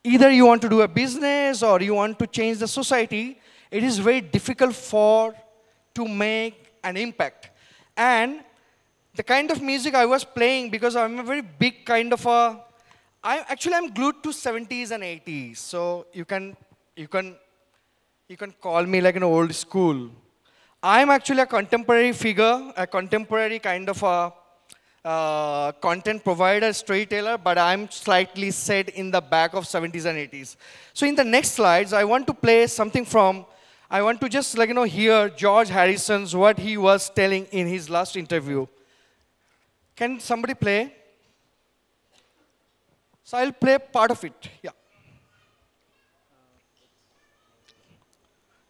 either you want to do a business or you want to change the society, it is very difficult to make an impact. And the kind of music I was playing, because I'm a very big kind of I'm glued to 70s and 80s. So you can call me like an old school. I'm actually a contemporary figure, a contemporary kind of a content provider, storyteller, but I'm slightly set in the back of 70s and 80s. So in the next slides, I want to play something I want to just hear George Harrison's, what he was telling in his last interview. Can somebody play? So I'll play part of it, yeah.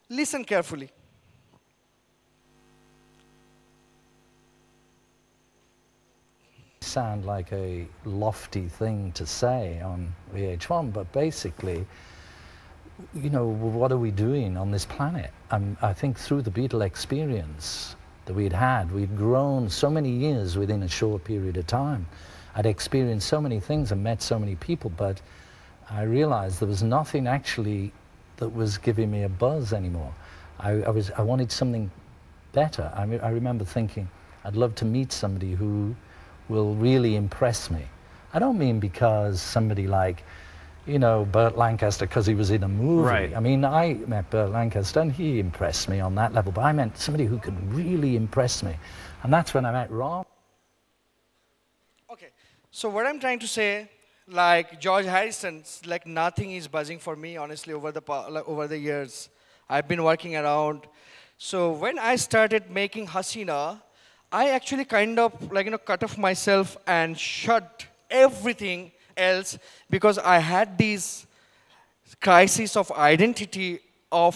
Listen carefully. Sound like a lofty thing to say on VH1, but basically, what are we doing on this planet? I think through the Beatle experience that we'd grown so many years within a short period of time. I'd experienced so many things and met so many people, but I realized there was nothing actually that was giving me a buzz anymore. I wanted something better. I remember thinking, I'd love to meet somebody who will really impress me. I don't mean because somebody like, Burt Lancaster, because he was in a movie. Right. I mean, I met Burt Lancaster and he impressed me on that level, but I meant somebody who could really impress me. And that's when I met Rob. Okay, so what I'm trying to say, like George Harrison's, like nothing is buzzing for me, honestly, over the years. I've been working around. So when I started making Hasina, I actually kind of cut off myself and shut everything else, because I had these crises of identity of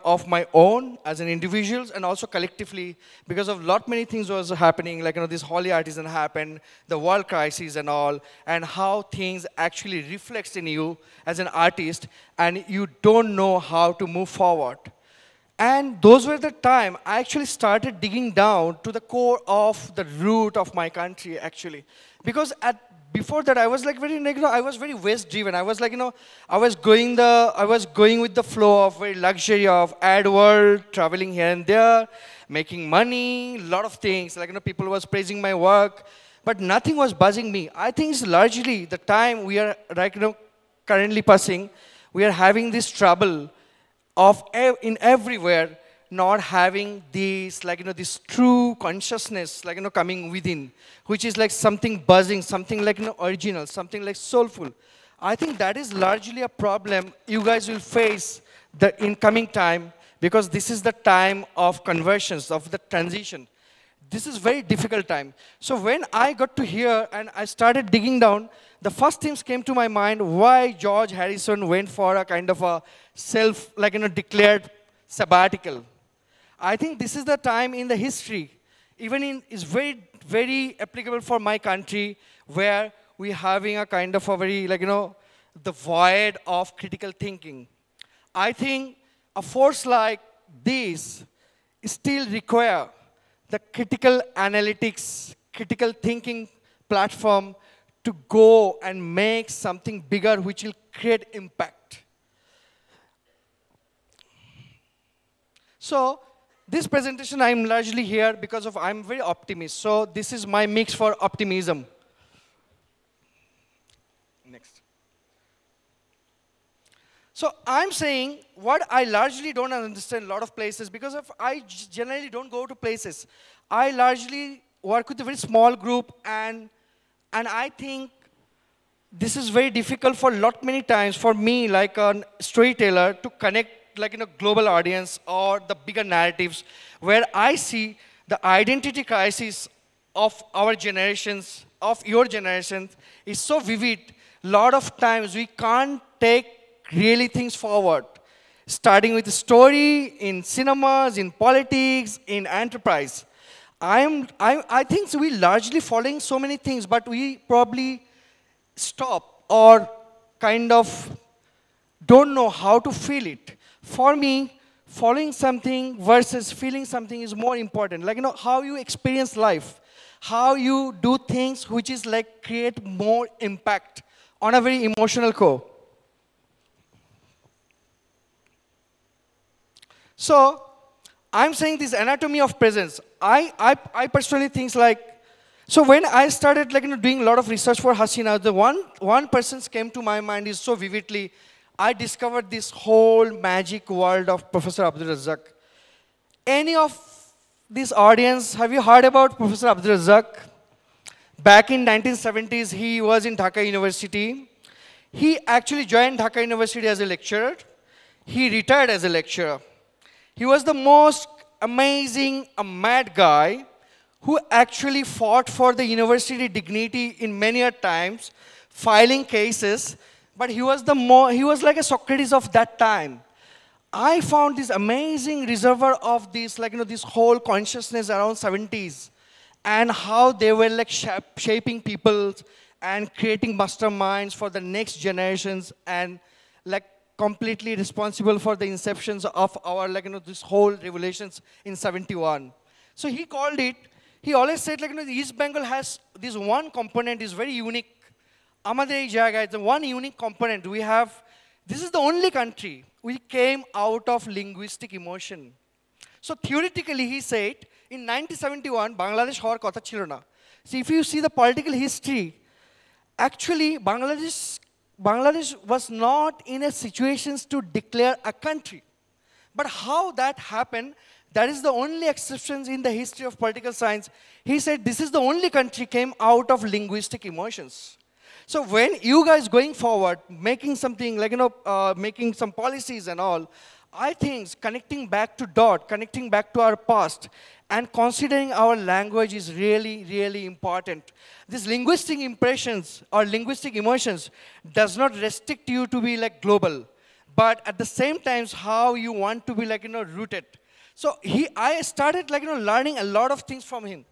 of my own as an individual and also collectively, because of many things was happening, this Holy Artisan happened, the world crisis and all, and how things actually reflects in you as an artist and you don't know how to move forward. And those were the time I actually started digging down to the core of the root of my country, actually. Because before that, I was I was very West driven. I was I was going with the flow of very luxury of ad world, traveling here and there, making money, a lot of things. People was praising my work, but nothing was buzzing me. I think it's largely the time we are currently passing, we are having this trouble of in everywhere not having this this true consciousness coming within, which is something buzzing, something original, something soulful. I think that is largely a problem you guys will face the incoming time, because this is the time of conversions, of the transition. This is very difficult time. So when I got to hear and I started digging down, the first things came to my mind, why George Harrison went for a kind of a self, declared sabbatical. I think this is the time in the history, is very, very applicable for my country, where we're having a kind of a very, the void of critical thinking. I think a force like this still require the critical analytics, critical thinking platform to go and make something bigger which will create impact. So this presentation, I'm largely here because I'm very optimist. So this is my mix for optimism. Next. So I'm saying what I largely don't understand a lot of places, because I generally don't go to places. I largely work with a very small group, and I think this is very difficult for many times for me, like a storyteller, to connect global audience or the bigger narratives, where I see the identity crisis of our generations, of your generations, is so vivid. A lot of times we can't take really things forward. Starting with the story, in cinemas, in politics, in enterprise. I think we largely following so many things, but we probably stop or kind of don't know how to feel it. For me, following something versus feeling something is more important. Like, how you experience life, how you do things which is like create more impact on a very emotional core. So, I'm saying this anatomy of presence. I personally think like, so when I started doing a lot of research for Hasina, the one person came to my mind is so vividly, I discovered this whole magic world of Professor Abdul Razzaq. Any of this audience, have you heard about Professor Abdul Razzaq? Back in 1970s, he was in Dhaka University. He actually joined Dhaka University as a lecturer. He retired as a lecturer. He was the most amazing, mad guy who actually fought for the university dignity in many a times, filing cases, but he was like a Socrates of that time. I found this amazing reservoir of this, this whole consciousness around 70s, and how they were like shaping people and creating masterminds for the next generations, and like completely responsible for the inceptions of our this whole revelations in 71. So he called it, he always said East Bengal has this one component is very unique. Amader ei jagay, the one unique component we have, this is the only country we came out of linguistic emotion. So theoretically he said in 1971 Bangladesh hawar kotha chilo na. So if you see the political history, actually Bangladesh was not in a situation to declare a country. But how that happened, that is the only exceptions in the history of political science. He said this is the only country came out of linguistic emotions. So when you guys going forward, making something making some policies and all, I think connecting back to dot, connecting back to our past, and considering our language is really, really important. These linguistic impressions or linguistic emotions does not restrict you to be like global, but at the same time, how you want to be rooted. So I started learning a lot of things from him,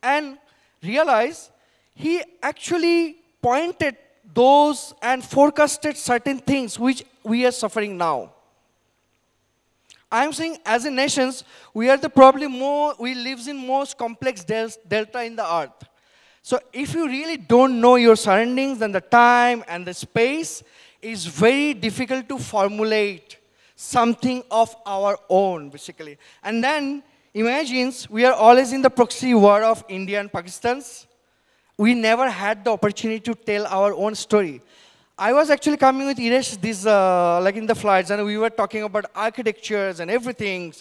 and realized he actually pointed those and forecasted certain things which we are suffering now. I'm saying as a nation, we are we live in most complex delta in the earth. So if you really don't know your surroundings, then the time and the space is very difficult to formulate something of our own, basically. And then imagine we are always in the proxy war of India and Pakistan. We never had the opportunity to tell our own story. I was actually coming with Iresh in the flights, and we were talking about architectures and everything.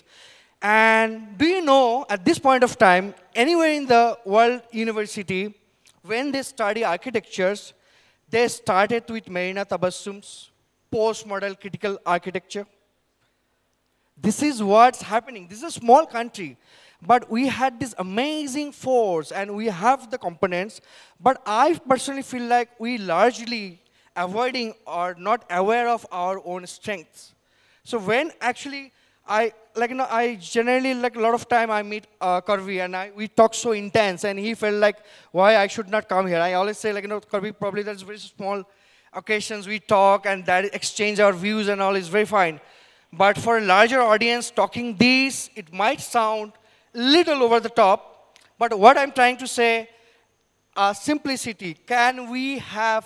And do you know, at this point of time, anywhere in the world university, when they study architectures, they started with Marina Tabassum's postmodern critical architecture. This is what's happening. This is a small country, but we had this amazing force, and we have the components. But I personally feel like we largely avoiding or not aware of our own strengths. So when actually I generally a lot of time I meet Karvi, and we talk so intense, and he felt like why I should not come here. I always say Karvi, probably that's very small occasions we talk and that exchange our views and all is very fine. But for a larger audience talking these, it might sound little over the top. But what I'm trying to say, simplicity. Can we have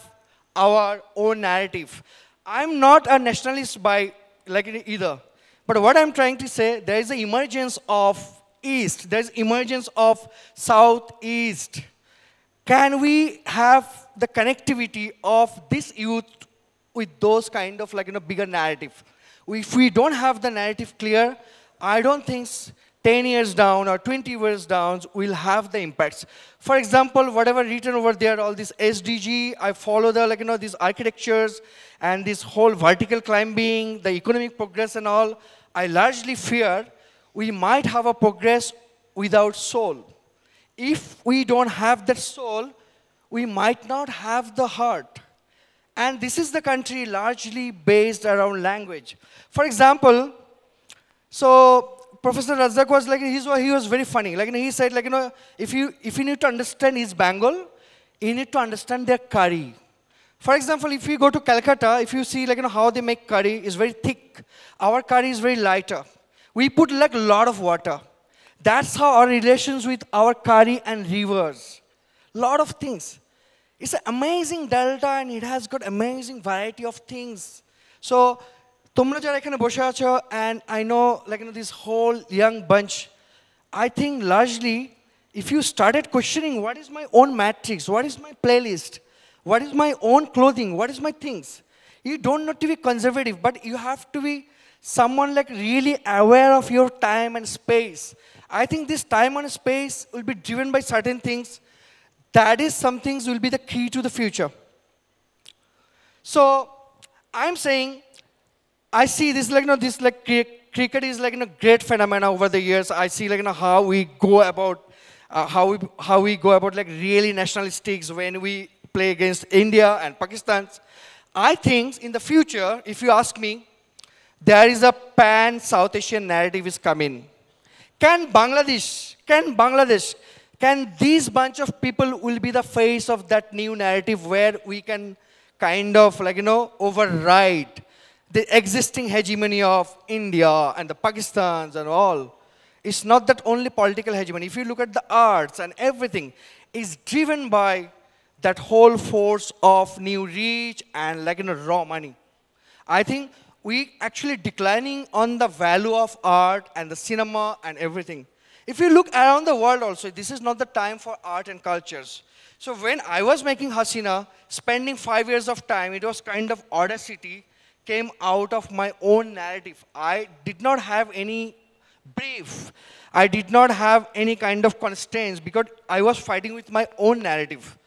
our own narrative? I'm not a nationalist by either. But what I'm trying to say, there is an emergence of East, there is emergence of Southeast. Can we have the connectivity of this youth with those kind of bigger narrative? If we don't have the narrative clear, I don't think 10 years down or 20 years down will have the impacts. For example, whatever written over there, all this SDG, I follow the these architectures and this whole vertical climbing, the economic progress and all. I largely fear we might have a progress without soul. If we don't have that soul, we might not have the heart. And this is the country largely based around language. For example, so Professor Razak was like, he was very funny. Like, he said, like, if you need to understand East Bengal, you need to understand their curry. For example, if you go to Calcutta, if you see, like, how they make curry, it's very thick. Our curry is very lighter. We put like a lot of water. That's how our relations with our curry and rivers. Lot of things. It's an amazing delta and it has got amazing variety of things. So, tomra jara ekhane boshe acho, and I know, like, this whole young bunch, I think largely, if you started questioning what is my own matrix, what is my playlist, what is my own clothing, what is my things, you don't need to be conservative, but you have to be someone like really aware of your time and space. I think this time and space will be driven by certain things. That is some things will be the key to the future. So I'm saying, I see this like, this like cricket is like a great phenomena over the years. I see like how we go about how we go about like really nationalistics when we play against India and Pakistan. I think in the future, if you ask me, there is a pan-South Asian narrative is coming. Can these bunch of people will be the face of that new narrative where we can kind of like, override the existing hegemony of India and the Pakistans and all. It's not that only political hegemony. If you look at the arts and everything, it's driven by that whole force of new reach and like, raw money. I think we actually declining on the value of art and the cinema and everything. If you look around the world also, this is not the time for art and cultures. So when I was making Hasina, spending 5 years of time, it was kind of audacity, came out of my own narrative. I did not have any brief. I did not have any kind of constraints because I was fighting with my own narrative.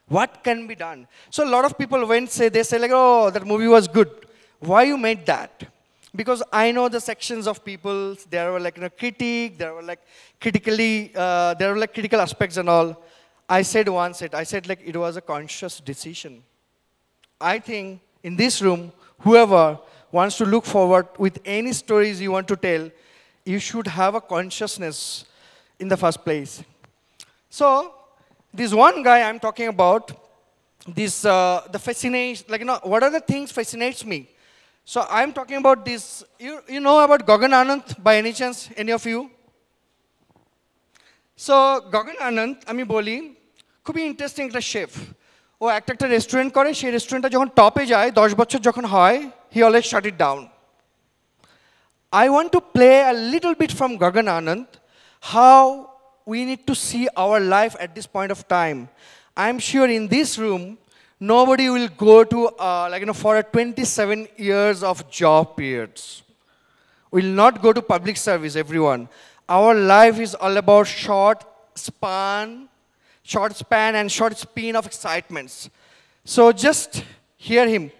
What can be done? So a lot of people they say like, oh, that movie was good. Why you made that? Because I know the sections of people, there were like critique, there were like critical aspects and all. I said like it was a conscious decision. I think in this room, whoever wants to look forward with any stories you want to tell, you should have a consciousness in the first place. So this one guy I'm talking about, this the fascination, like what are the things fascinates me? So I'm talking about this. You know about Gagan Anand by any chance? Any of you? So Gagan Anand, আমি বলি খুবই interesting একটা chef ও একটা restaurant করে সেই রেস্টুরেন্টটা যখন টপে যায় 10 বছর যখন হয় he always shut it down. I want to play a little bit from Gagan Anand how we need to see our life at this point of time. I'm sure in this room nobody will go to for a 27 years of job periods. Will not go to public service, everyone. Our life is all about short span and short spin of excitements. So just hear him.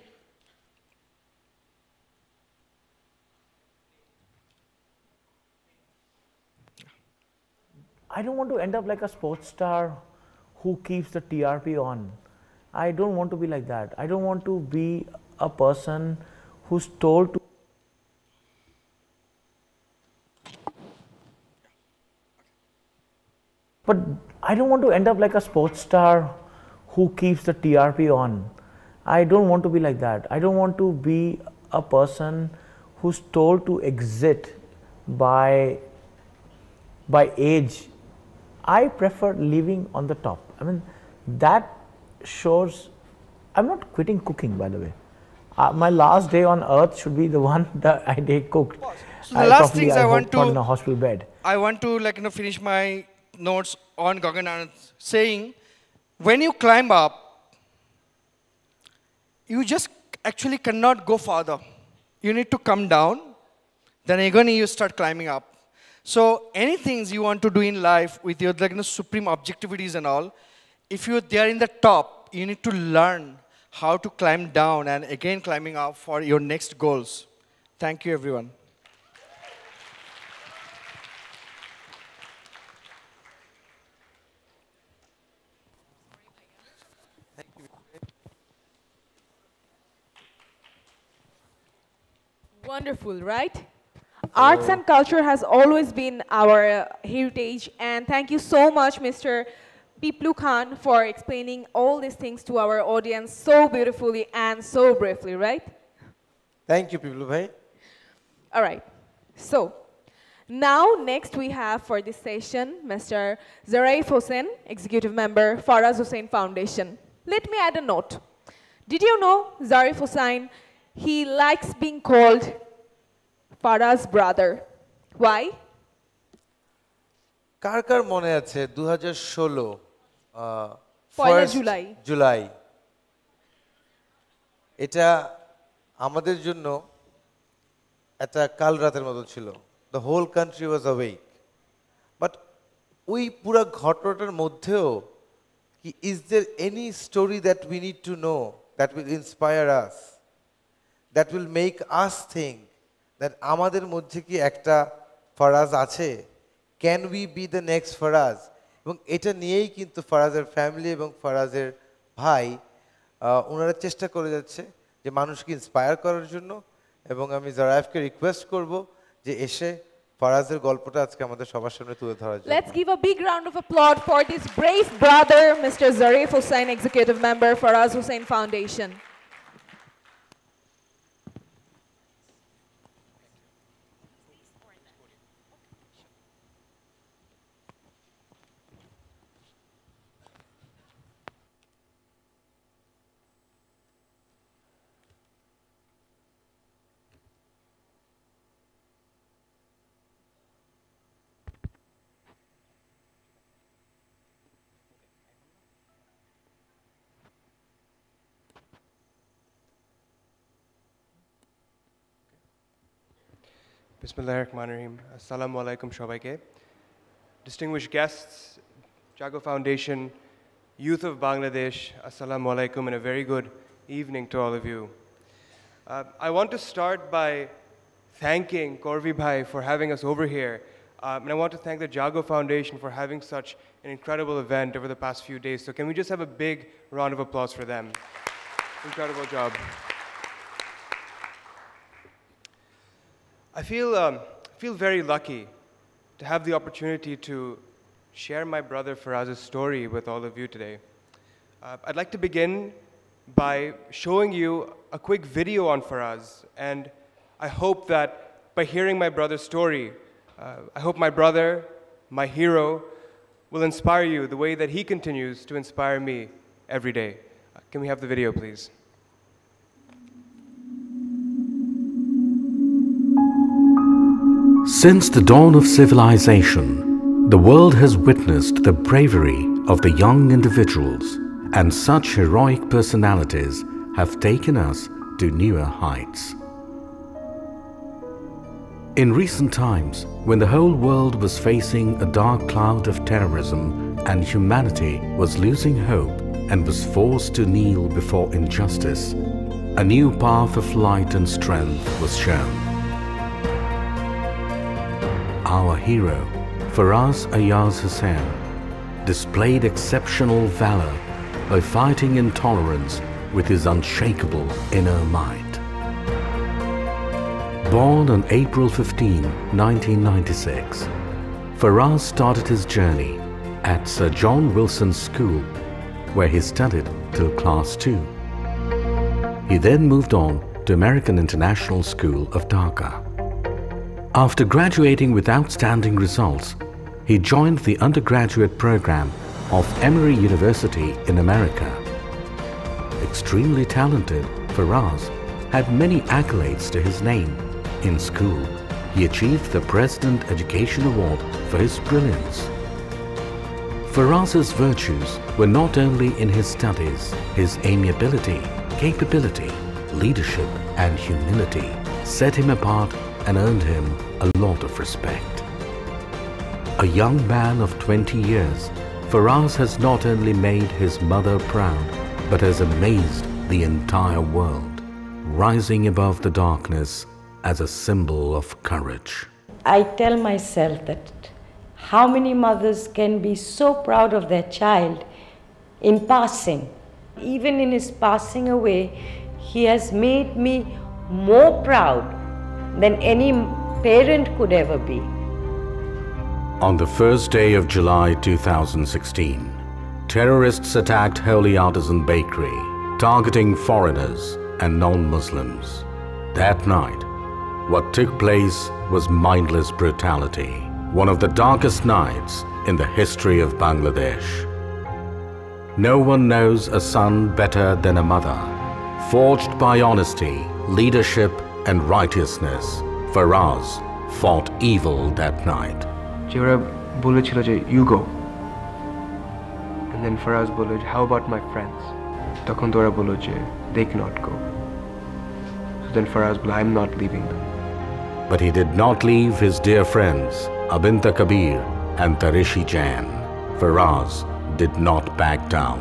I don't want to end up like a sports star who keeps the TRP on. I don't want to be like that. I don't want to be a person who's told to. But I don't want to end up like a sports star who keeps the TRP on. I don't want to be like that. I don't want to be a person who's told to exit by age. I prefer living on the top. I mean, that shows. I'm not quitting cooking, by the way. My last day on earth should be the one that I cooked. So the last things I want to on a hospital bed. I want to finish my notes on Gagan Anand saying, when you climb up, you just actually cannot go farther. You need to come down, then again you start climbing up. So any things you want to do in life with your supreme objectivities and all, if you're there in the top, you need to learn how to climb down and again climbing up for your next goals. Thank you, everyone. Wonderful, right? Arts and culture has always been our heritage, and thank you so much, Mr. Piplu Khan, for explaining all these things to our audience so beautifully and so briefly, right? Thank you, Piplu bhai. All right. So, now next we have for this session, Mr. Zaraif Hossain, Executive Member, Faraaz Hossain Foundation. Let me add a note. Did you know Zaraif Hossain, he likes being called Faraaz's brother. Why? কার কার মনে আছে 2016 পয়লা জুলাই এটা আমাদের জন্য একটা কাল রাতের মতো ছিল। The whole country was awake. But ওই পুরো ঘটনাটার মধ্যেও কি is there any story that we need to know that will inspire us, that will make us think that আমাদের মধ্যে কি একটা ফরাজ আছে? Can we be the next Faraaz? এবং এটা নিয়েই কিন্তু ফরাজের ফ্যামিলি এবং ফরাজের ভাই ওনারা চেষ্টা করে যাচ্ছে যে মানুষকে ইন্সপায়ার করার জন্য, এবং আমি জারাইফকে রিকোয়েস্ট করব যে এসে ফরাজের গল্পটা আজকে আমাদের সবার সামনে তুলে ধরার জন্য। Let's give a big round of applause for this brave brother, Mr. Zaraif Hossain, Executive Member, Faraaz Hossain Foundation. Bismillahirrahmanirrahim. Assalamu alaikum shobaike. Distinguished guests, Jago Foundation, Youth of Bangladesh, Assalamu alaikum, and a very good evening to all of you. I want to start by thanking Corvi Bhai for having us over here. And I want to thank the Jago Foundation for having such an incredible event over the past few days. So can we just have a big round of applause for them? Incredible job. I feel very lucky to have the opportunity to share my brother Faraaz's story with all of you today. I'd like to begin by showing you a quick video on Faraaz, and I hope that by hearing my brother's story, I hope my brother, my hero, will inspire you the way that he continues to inspire me every day. Can we have the video, please? Since the dawn of civilization, the world has witnessed the bravery of the young individuals, and such heroic personalities have taken us to newer heights. In recent times, when the whole world was facing a dark cloud of terrorism and humanity was losing hope and was forced to kneel before injustice, a new path of light and strength was shown. Our hero, Faraaz Hossain, displayed exceptional valor by fighting intolerance with his unshakable inner might. Born on April 15, 1996, Faraaz started his journey at Sir John Wilson's School, where he studied till class 2. He then moved on to American International School of Dhaka. After graduating with outstanding results, he joined the undergraduate program of Emory University in America. Extremely talented, Faraaz had many accolades to his name. In school, he achieved the President Education Award for his brilliance. Faraaz's virtues were not only in his studies, his amiability, capability, leadership and humility set him apart and earned him a lot of respect. A young man of 20 years, Faraaz has not only made his mother proud, but has amazed the entire world, rising above the darkness as a symbol of courage. I tell myself that how many mothers can be so proud of their child in passing. Even in his passing away, he has made me more proud than any parent could ever be. On the first day of July 2016, terrorists attacked Holy Artisan Bakery, targeting foreigners and non-Muslims. That night, what took place was mindless brutality, one of the darkest nights in the history of Bangladesh. No one knows a son better than a mother. Forged by honesty, leadership, and righteousness, Faraaz fought evil that night. You go. And then Faraaz bolo, how about my friends? Tokhon tora bolo je, they cannot go. So then Faraaz bolo, I'm not leaving them. But he did not leave his dear friends, Abinta Kabir and Tarishi Jan. Faraaz did not back down.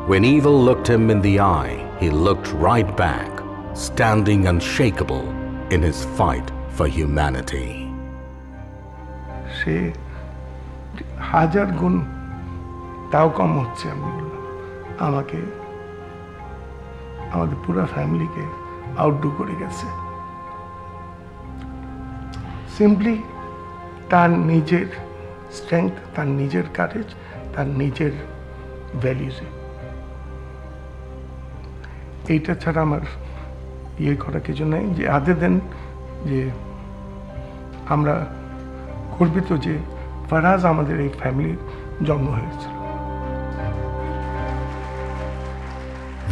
When evil looked him in the eye, he looked right back, standing unshakable in his fight for humanity. সে হাজার গুণ তাও কম হচ্ছে আমি বললাম আমাকে আমাদের পুরো ফ্যামিলিকে আউটডু করে গেছে সিম্পলি তার নিজের স্ট্রেংথ তার নিজের কারেজ তার নিজের ভ্যালুজে এইটা ছাড়া আমার ইয়ে করা কিছু নাই যে আদার দেন যে আমরা গর্বিত যে ফারাজ আমাদের এই ফ্যামিলির জন্ম হয়েছে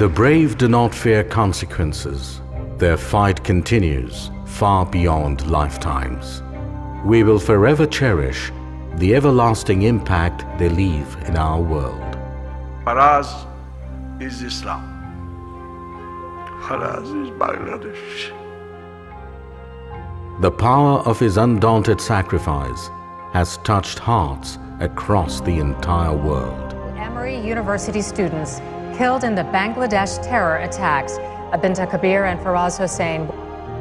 The brave do not fear consequences. Their fight continues far beyond lifetimes. We will forever cherish the everlasting impact they leave in our world. Faraaz is Islam. Faraaz is Bangladesh. The power of his undaunted sacrifice has touched hearts across the entire world. Emory University students killed in the Bangladesh terror attacks. Abinta Kabir and Faraaz Hossain.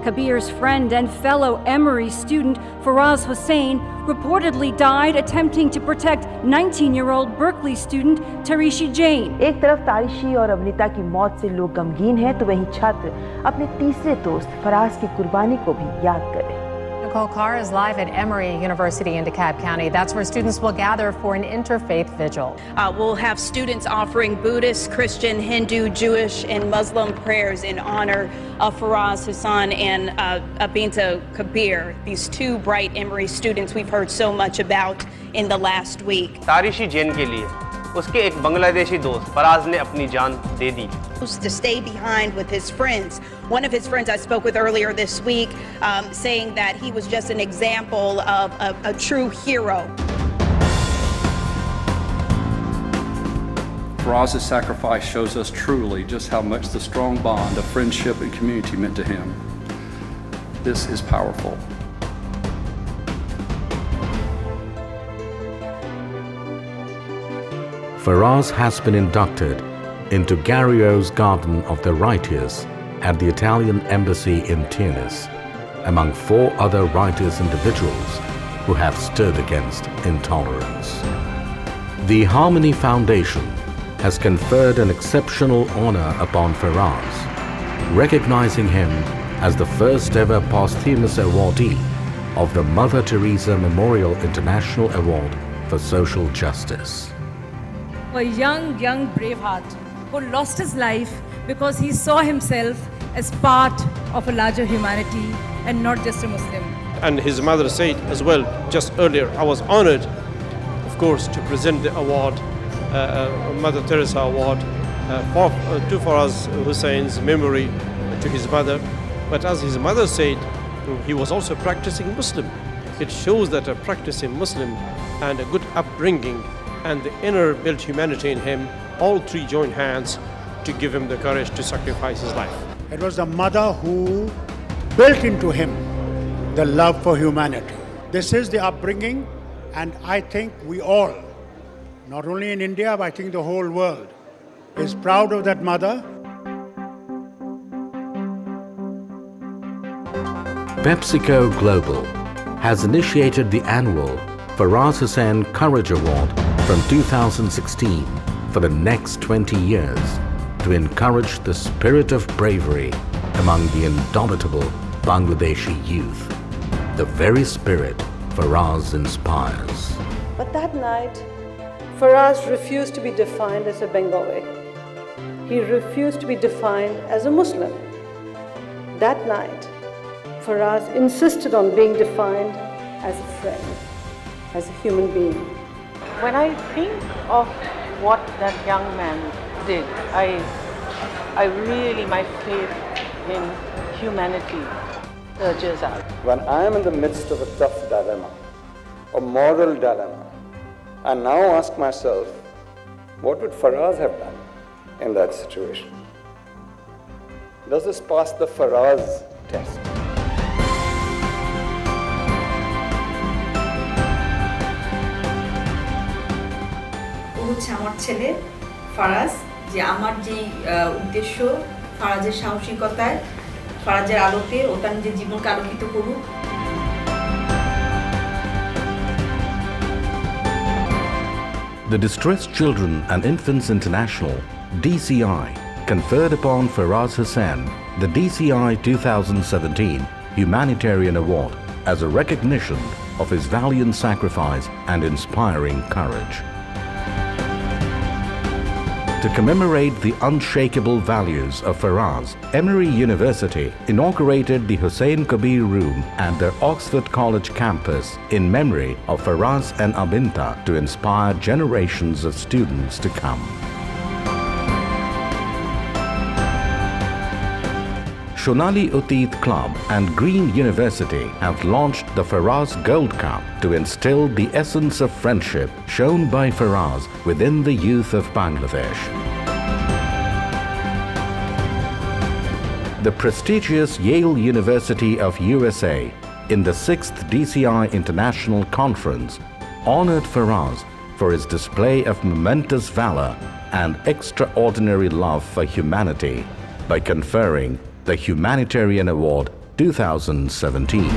Kabir's friend and fellow Emory student Faraaz Hossain reportedly died attempting to protect 19-year-old Berkeley student Tarishi Jain. एक तरफ तारिशी और अबनिता की मौत से लोग गमगीन हैं तो वहीं छात्र अपने तीसरे दोस्त फराज की कुर्बानी को भी याद करें. Nicole Carr is live at Emory University in DeKalb County. That's where students will gather for an interfaith vigil. We'll have students offering Buddhist, Christian, Hindu, Jewish, and Muslim prayers in honor of Faraaz Hossain and Abinta Kabir, these two bright Emory students we've heard so much about in the last week. तारिशी Jain के लिए उसके एक बांग्लादेशी दोस्त फराज ने अपनी जान दे दी. To stay behind with his friends. One of his friends I spoke with earlier this week saying that he was just an example of a true hero. Faraz's sacrifice shows us truly just how much the strong bond of friendship and community meant to him. This is powerful. Faraaz has been inducted into Garrio's Garden of the Righteous at the Italian Embassy in Tunis, among 4 other righteous individuals who have stood against intolerance. The Harmony Foundation has conferred an exceptional honor upon Faraaz, recognizing him as the first ever posthumous awardee of the Mother Teresa Memorial International Award for Social Justice. A young braveheart who lost his life because he saw himself as part of a larger humanity and not just a Muslim. And his mother said as well, just earlier, I was honored, of course, to present the award, Mother Teresa Award, to Faraaz Hossain's memory to his mother. But as his mother said, he was also practicing Muslim. It shows that a practicing Muslim and a good upbringing and the inner built humanity in him, all three joined hands to give him the courage to sacrifice his life. It was the mother who built into him the love for humanity. This is the upbringing, and I think we all, not only in India, but I think the whole world, is proud of that mother. PepsiCo Global has initiated the annual Faraaz Hossain Courage Award from 2016 for the next 20 years to encourage the spirit of bravery among the indomitable Bangladeshi youth, the very spirit Faraaz inspires. But that night, Faraaz refused to be defined as a Bengali. He refused to be defined as a Muslim. That night, Faraaz insisted on being defined as a friend, as a human being. When I think of what that young man did, my faith in humanity surges out. When I am in the midst of a tough dilemma, a moral dilemma, I now ask myself, what would Faraaz have done in that situation? Does this pass the Faraaz test? আমার ছেলে ফারাজ, যে আমার যে উদ্দেশ্য ফারাজের সাহসিকতায়, ফারাজের আলোতে ও তার নিজের জীবনকে আলোকিত করুক। The Distressed Children and Infants International, DCI, conferred upon Faraaz Hossain the DCI 2017 Humanitarian Award as a recognition of his valiant sacrifice and inspiring courage. To commemorate the unshakable values of Faraaz, Emory University inaugurated the Hossain Kabir Room at their Oxford College campus in memory of Faraaz and Abinta to inspire generations of students to come. Shonali Utit Club and Green University have launched the Faraaz Gold Cup to instill the essence of friendship shown by Faraaz within the youth of Bangladesh. The prestigious Yale University of USA, in the 6th DCI International Conference, honored Faraaz for his display of momentous valor and extraordinary love for humanity by conferring the Humanitarian Award 2017.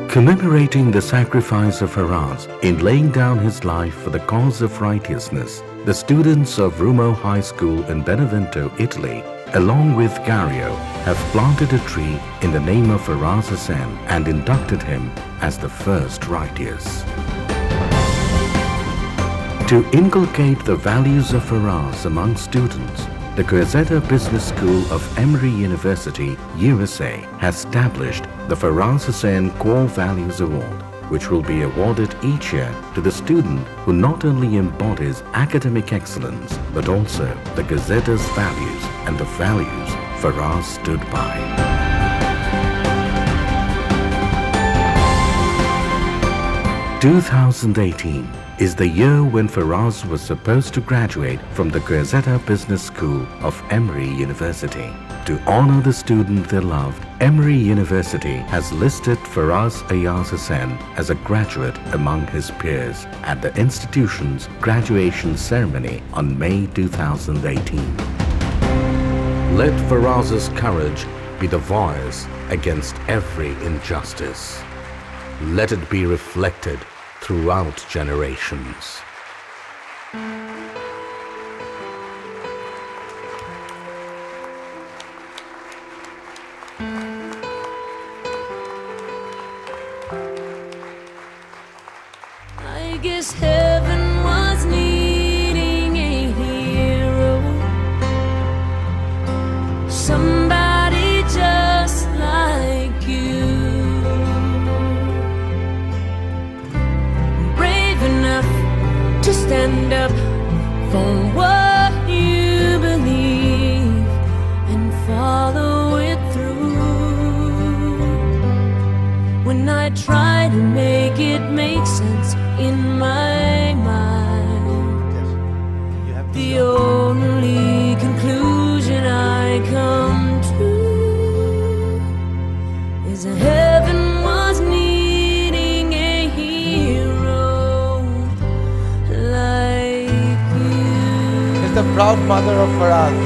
Commemorating the sacrifice of Faraaz in laying down his life for the cause of righteousness, the students of Rumo High School in Benevento, Italy, along with Gario, have planted a tree in the name of Faraaz Hossain and inducted him as the first righteous. To inculcate the values of Faraaz among students, the Gazeta Business School of Emory University, USA, has established the Faraaz Hossain Core Values Award, which will be awarded each year to the student who not only embodies academic excellence, but also the Gazeta's values and the values Faraaz stood by. 2018 is the year when Faraaz was supposed to graduate from the Gazeta Business School of Emory University. To honor the student they loved, Emory University has listed Faraaz Ayaz Hossain as a graduate among his peers at the institution's graduation ceremony on May 2018. Let Faraaz's courage be the voice against every injustice. Let it be reflected throughout generations. I guess heaven was needing a hero, somebody just like you, brave enough to stand up for what you believe and follow it through. When I try to make it make sense in my mind, the only conclusion I come to is heaven was needing a hero like you. Is the proud mother of Faraaz.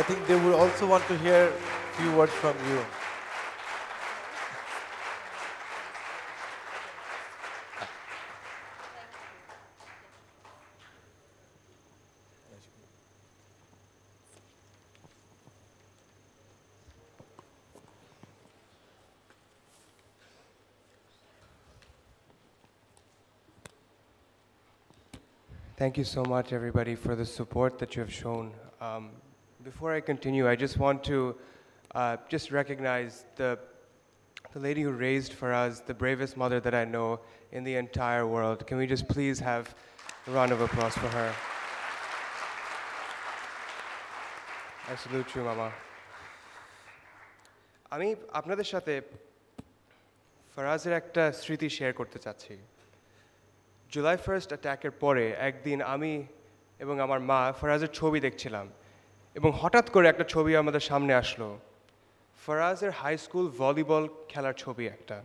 think they would also want to hear a few words from you. Thank you so much, everybody, for the support that you have shown. Before I continue, I just want to just recognize the lady who raised Faraaz, the bravest mother that I know in the entire world. Can we just please have a round of applause for her? I salute you, Mama. আমি আপনাদের সাথে ফরাজের একটা স্মৃতি share করতে চাচ্ছি। July 1st অ্যাটাকের পরে একদিন আমি এবং আমার মা ফরাজের ছবি দেখছিলাম এবং হঠাৎ করে একটা ছবি আমাদের সামনে আসলো ফরাজের হাই স্কুল ভলিবল খেলার ছবি একটা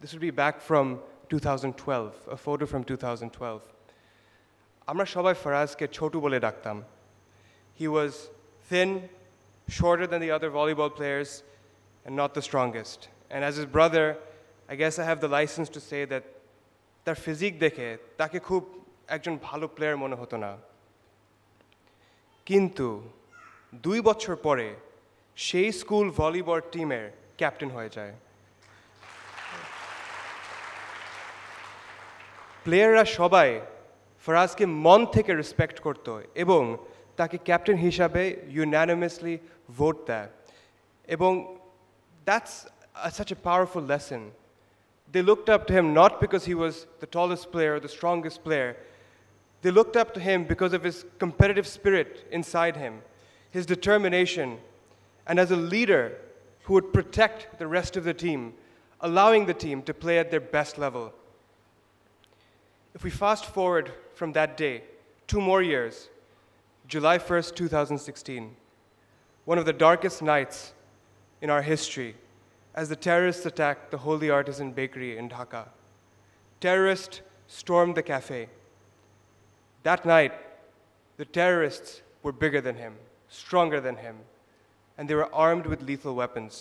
This would be back from 2012, a photo from 2012. আমরা সবাই ফরাজকে ছোটু বলে ডাকতাম He was thin, shorter than the other volleyball players and not the strongest. And as his brother, I guess I have the license to say that তার physique দেখে তাকে খুব একজন ভালো প্লেয়ার মনে হতো না কিন্তু 2 বছর পরে সেই স্কুল ভলিবল টিমের ক্যাপ্টেন হয়ে যায় প্লেয়াররা সবাই ফরাজকে মন থেকে রেসপেক্ট করত এবং তাকে ক্যাপ্টেন হিসাবে ইউনানিমাসলি ভোট দেয় এবং that's such a powerful lesson They looked up to him not because he was the tallest player or the strongest player. They looked up to him because of his competitive spirit inside him, his determination, and as a leader who would protect the rest of the team, allowing the team to play at their best level. If we fast forward from that day, 2 more years, July 1st, 2016, one of the darkest nights in our history, as the terrorists attacked the Holy Artisan Bakery in Dhaka. Terrorists stormed the cafe. That night, the terrorists were bigger than him, stronger than him, and they were armed with lethal weapons.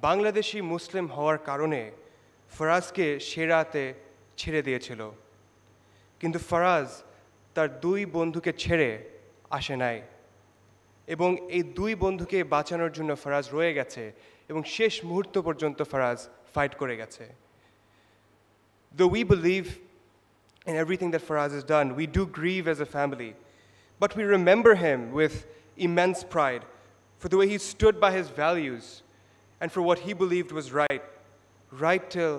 Bangladeshi Muslim hawar karone Farazke sherate ছেড়ে দিয়েছিল কিন্তু ফারাজ তার 2 বন্ধুকে ছেড়ে আসে নাই এবং এই 2 বন্ধুকে বাঁচানোর জন্য ফরাজ রয়ে গেছে এবং শেষ মুহূর্ত পর্যন্ত ফরাজ ফাইট করে গেছে Though we believe in everything that Faraaz has done, we do grieve as a family. But we remember him with immense pride for the way he stood by his values and for what he believed was right till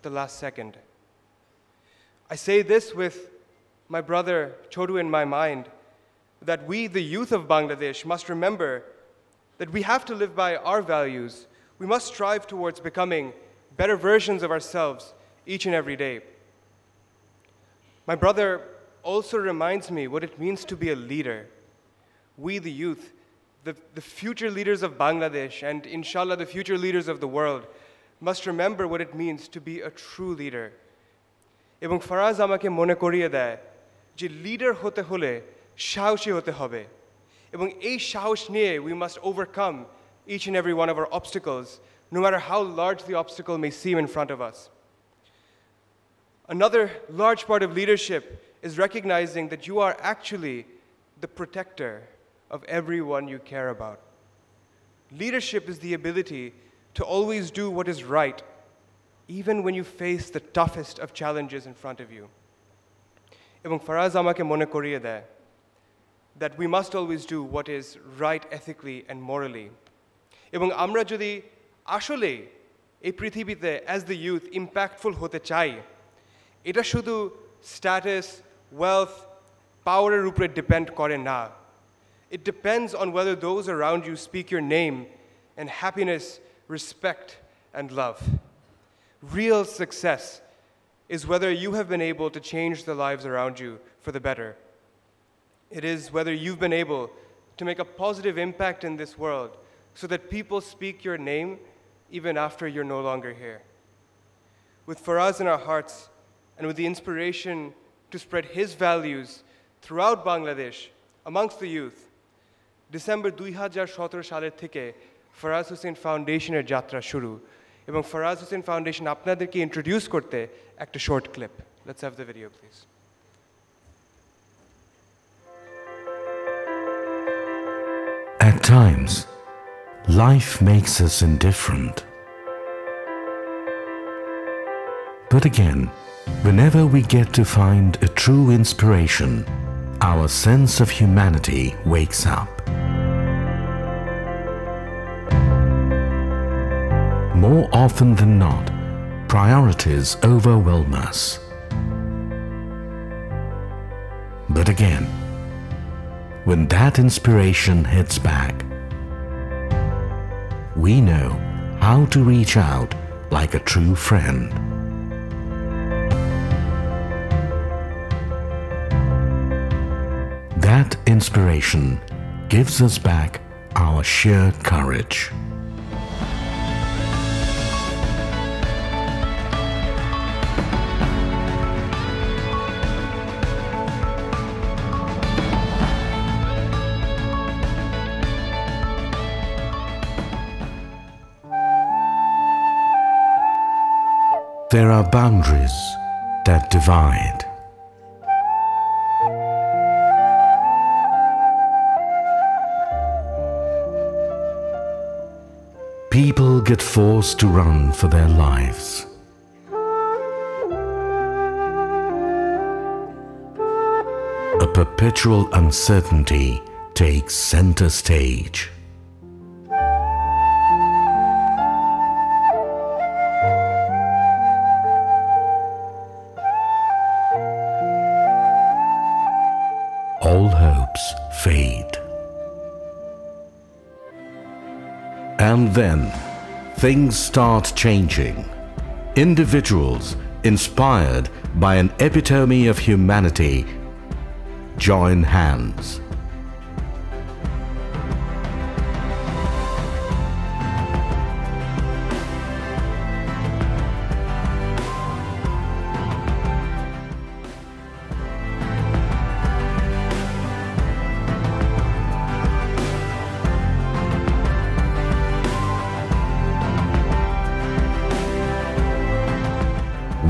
the last second. I say this with my brother Chodu in my mind, that we, the youth of Bangladesh, must remember that we have to live by our values. We must strive towards becoming better versions of ourselves each and every day. My brother also reminds me what it means to be a leader. We, the youth, the future leaders of Bangladesh, and inshallah the future leaders of the world, must remember what it means to be a true leader. এবং ফরাজ আমাকে মনে করিয়ে দেয় যে leader হতে হলে সাহসী হতে হবে এবং এই সাহস নিয়ে we must overcome each and every one of our obstacles no matter how large the obstacle may seem in front of us Another large part of leadership is recognizing that you are actually the protector of everyone you care about Leadership is the ability to always do what is right even when you face the toughest of challenges in front of you এবং ফরাজ আমাকে মনে করিয়ে দেয় that we must always do what is right ethically and morally এবং আমরা যদি আসলে এই পৃথিবীতে as the youth impactful হতে চাই এটা শুধু status wealth power-এর উপরে depend করে না It depends on whether those around you speak your name in happiness respect and love Real success is whether you have been able to change the lives around you for the better. It is whether you've been able to make a positive impact in this world so that people speak your name even after you're no longer here. With Faraaz in our hearts and with the inspiration to spread his values throughout Bangladesh amongst the youth, December 2017 সালের থেকে ফরাজ হোসেন ফাউন্ডেশনের যাত্রা শুরু এবং Faraz Hossain foundation আপনাদেরকে introduce করতে একটা short clip. Let's have the video please. At times, life makes us indifferent. But again, whenever we get to find a true inspiration, our sense of humanity wakes up. More often than not, priorities overwhelm us. But again, when that inspiration hits back, we know how to reach out like a true friend. That inspiration gives us back our sheer courage. There are boundaries that divide. People get forced to run for their lives. A perpetual uncertainty takes center stage. All hopes fade. And then, things start changing. Individuals inspired by an epitome of humanity join hands.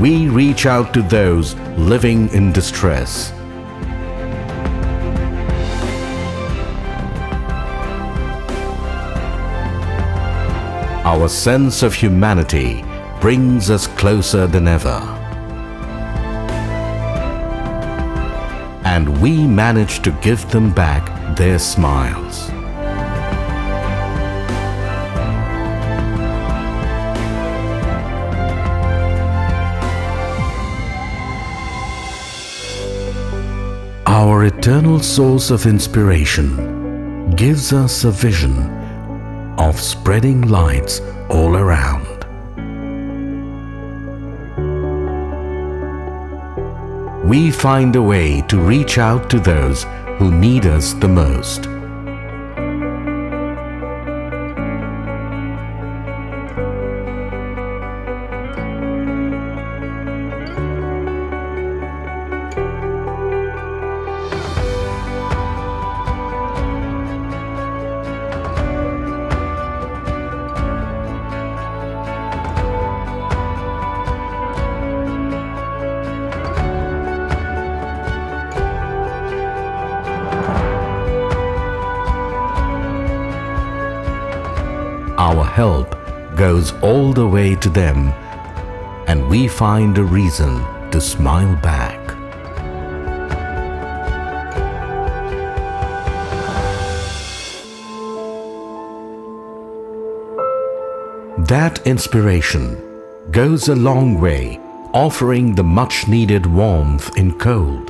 We reach out to those living in distress. Our sense of humanity brings us closer than ever. And we manage to give them back their smiles. Our eternal source of inspiration gives us a vision of spreading lights all around. We find a way to reach out to those who need us the most. Our help goes all the way to them, and we find a reason to smile back. That inspiration goes a long way, offering the much-needed warmth in cold.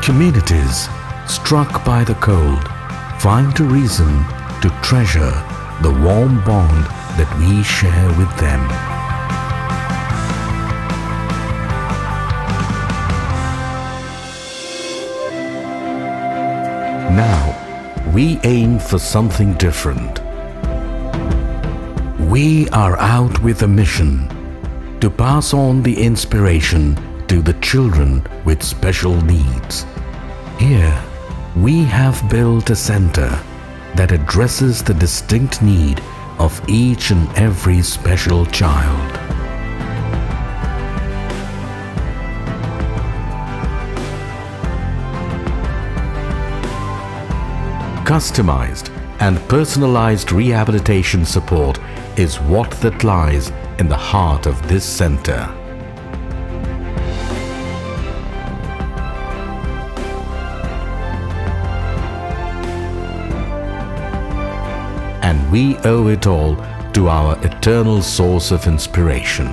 Communities struck by the cold find a reason to treasure the warm bond that we share with them. we aim for something different. We are out with a mission to pass on the inspiration to the children with special needs. Here, we have built a center that addresses the distinct need of each and every special child. Customized and personalized rehabilitation support is what that lies in the heart of this center. And we owe it all to our eternal source of inspiration.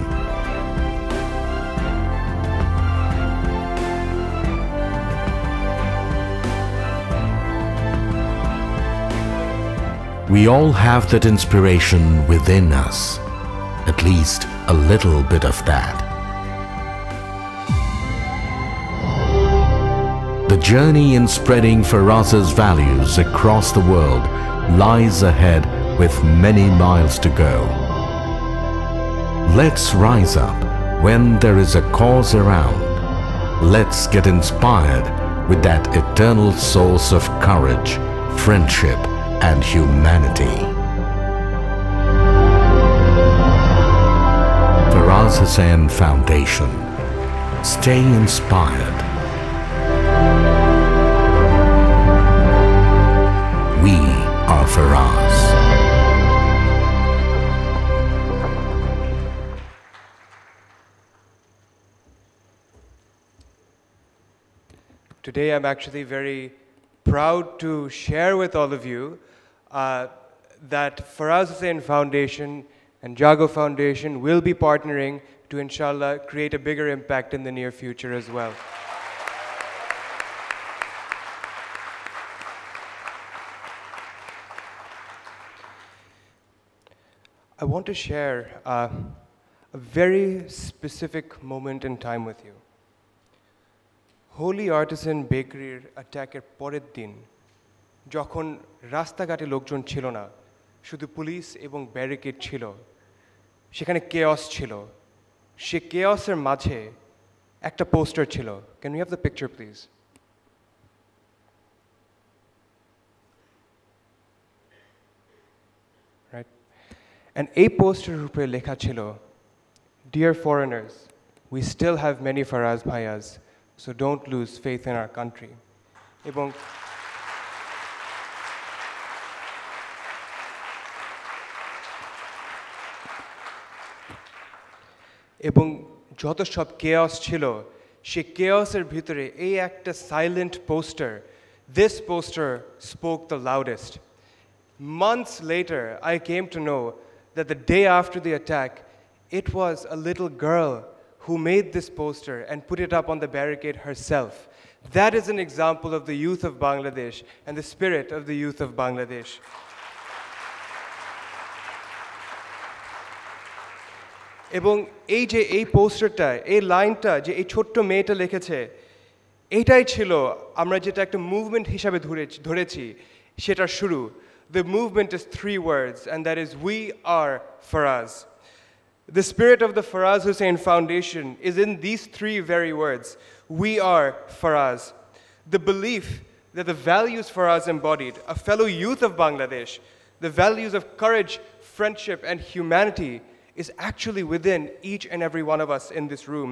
We all have that inspiration within us, at least a little bit of that. The journey in spreading Faraz's values across the world lies ahead with many miles to go. Let's rise up when there is a cause around. Let's get inspired with that eternal source of courage, friendship, and humanity. Faraaz Hossain Foundation. Stay inspired. We are Faraaz. Today I'm actually very proud to share with all of you that Faraaz Hossain Foundation and Jago Foundation will be partnering to, inshallah, create a bigger impact in the near future as well. I want to share a very specific moment in time with you. Holy Artisan Bakery attack-এর পরের দিন যখন রাস্তাঘাটে লোকজন ছিল না, শুধু police এবং barricade ছিল, সেখানে কেওস ছিল, সে কেওসের মাঝে একটা পোস্টার ছিল। Can we have the picture please? Right? And এই পোস্টারের উপরে লেখা ছিল, Dear foreigners, we still have many Faraaz bhaias, so don't lose faith in our country. এবং এবং যত সব কেওস ছিল, সে কেওসের ভিতরে এই একটা silent poster, this poster spoke the loudest. Months later, I came to know that the day after the attack, it was a little girl who made this poster and put it up on the barricade herself. That is an example of the youth of Bangladesh and the spirit of the youth of Bangladesh. এবং এই যে এই পোস্টারটা, এই লাইনটা যে এই ছোট্ট মেয়েটা লিখেছে, এটাই ছিল আমরা যেটা একটা মুভমেন্ট হিসাবে ধরেছি সেটার শুরু। The movement is 3 words, and that is, we are Faraaz. The spirit of the Faraaz Hossain Foundation is in these 3 very words. We are Faraaz. The belief that the values Faraaz embodied, a fellow youth of Bangladesh, the values of courage, friendship, and humanity is actually within each and every one of us in this room,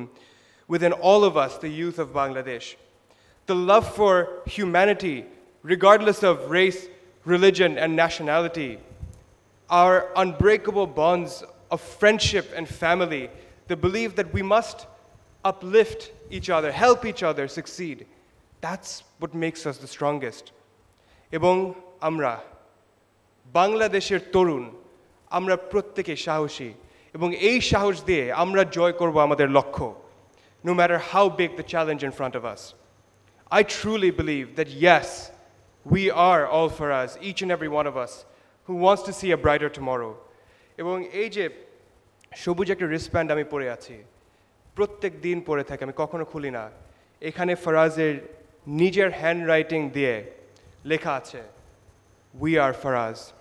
within all of us, the youth of Bangladesh. The love for humanity, regardless of race, religion, and nationality, our unbreakable bonds of friendship and family, the belief that we must uplift each other, help each other succeed, that's what makes us the strongest. এবং আমরা বাংলাদেশের তরুণ, আমরা প্রত্যেকে সাহসী, এবং এই সাহস দিয়ে আমরা জয় করব আমাদের লক্ষ্য, no matter how big the challenge in front of us. I truly believe that yes, we are all Faraaz, each and every one of us, who wants to see a brighter tomorrow. এবং এই যে সবুজ একটা wristband আমি পরে আছি, প্রত্যেক দিন পরে থাকি, আমি কখনো খুলি না। এখানে ফরাজের নিজের হ্যান্ড রাইটিং দিয়ে লেখা আছে, we are Faraaz.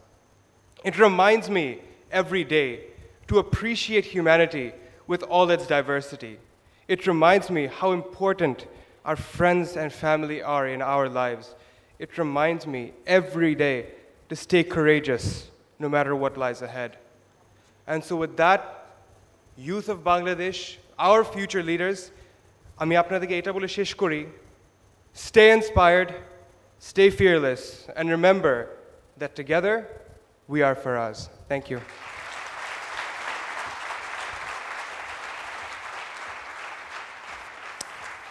It reminds me every day to appreciate humanity with all its diversity. It reminds me how important our friends and family are in our lives. It reminds me every day to stay courageous no matter what lies ahead. And so with that, youth of Bangladesh, our future leaders, আমি আপনাদেরকে এটা বলে শেষ করি, stay inspired, stay fearless, and remember that together we are Faraaz. Thank you.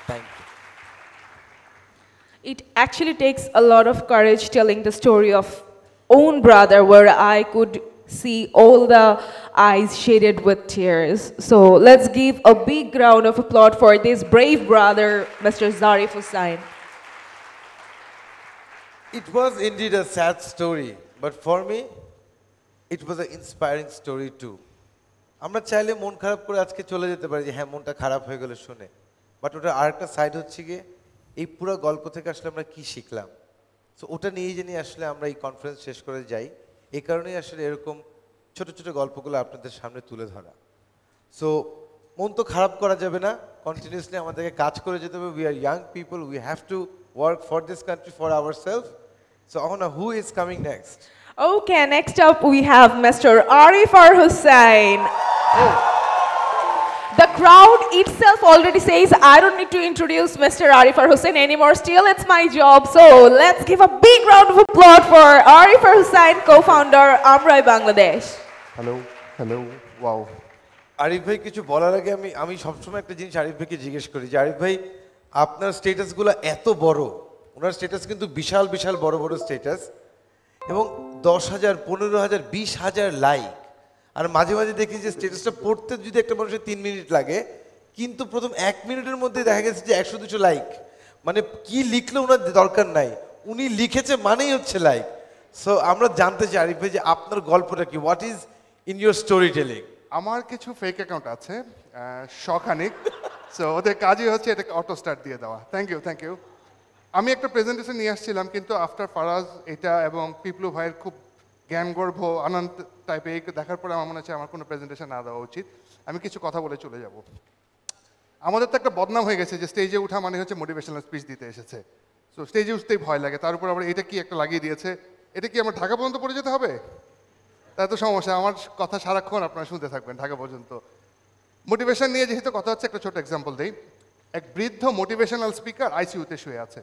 Thank you. It actually takes a lot of courage telling the story of own brother, where I could see all the eyes shaded with tears. So let's give a big round of applause for this brave brother, Mr. Zaraif Hossain. It was indeed a sad story, but for me, it was an inspiring story too. আমরা চাইলে মন খারাপ করে আজকে চলে যেতে পারি যে হ্যাঁ মনটা খারাপ হয়ে গেল শুনে, বাট ওটার আরেকটা সাইড হচ্ছে গিয়ে এই পুরো গল্প থেকে আসলে আমরা কি শিখলাম। সো ওটা নিয়েই জানি আসলে আমরা এই কনফারেন্স শেষ করে যাই, এই কারণেই আসলে এরকম ছোট ছোট গল্পগুলো আপনাদের সামনে তুলে ধরা। সো মন তো খারাপ করা যাবে না, কন্টিনিউসলি আমাদেরকে কাজ করে যেতে হবে। We are young people, we have to work for this country, for ourself. So Ahona, who is coming next? Okay, next up we have Mr. Arif R. Hossain. The crowd itself already says I don't need to introduce Mr. Arif R. Hossain anymore. Still, it's my job. So let's give a big round of applause for Arif R. Hossain, co-founder Armarai, Bangladesh. Hello, wow. Arif ভাই কিছু বলার আগে আমি সবসময় একটা জিনিস আরিফ ভাইকে জিজ্ঞেস করি যে আরিফ ভাই আপনার স্ট্যাটাসগুলো এত বড়, ওনার স্ট্যাটাস কিন্তু বিশাল বিশাল বড় বড় স্ট্যাটাস, এবং 10,000, 15,000, 20,000 লাইক। আর মাঝে মাঝে দেখি যে স্ট্যাটাসটা পড়তে যদি একটা মানুষের 3 মিনিট লাগে, কিন্তু প্রথম 1 মিনিটের মধ্যে দেখা গেছে যে 100-200 লাইক। মানে কি লিখলে ওনার দরকার নাই, উনি লিখেছে মানেই হচ্ছে লাইক। সো আমরা জানতে চাই আরিফ ভাই যে আপনার গল্পটা কি, what is in your story telling? আমার কিছু ফেক অ্যাকাউন্ট আছে, শখানিক। সো ওদের কাজই হচ্ছে এটাকে অটো স্টার্ট দিয়ে দেওয়া। Thank you. আমি একটা প্রেজেন্টেশন নিয়ে আসছিলাম, কিন্তু আফটার ফারাজ এটা এবং পিপলু ভাইয়ের খুব জ্ঞানগর্ভ আনন্দ টাইপের এই দেখার পরে আমার মনে হচ্ছে আমার কোনো প্রেজেন্টেশন না দেওয়া উচিত, আমি কিছু কথা বলে চলে যাব। আমাদের তো একটা বদনাম হয়ে গেছে যে স্টেজে ওঠা মানে হচ্ছে মোটিভেশনাল স্পিচ দিতে এসেছে। সো স্টেজে উঠতেই ভয় লাগে, তার উপর আবার এটা কি একটা লাগিয়ে দিয়েছে, এটা কি আমার ঢাকা পর্যন্ত পড়ে যেতে হবে? তাই তো সমস্যা, আমার কথা সারাক্ষণ আপনারা শুনতে থাকবেন ঢাকা পর্যন্ত। মোটিভেশন নিয়ে যেহেতু কথা হচ্ছে, একটা ছোট এক্সাম্পল দিই। এক বৃদ্ধ মোটিভেশনাল স্পিকার আইসিইউতে শুয়ে আছে।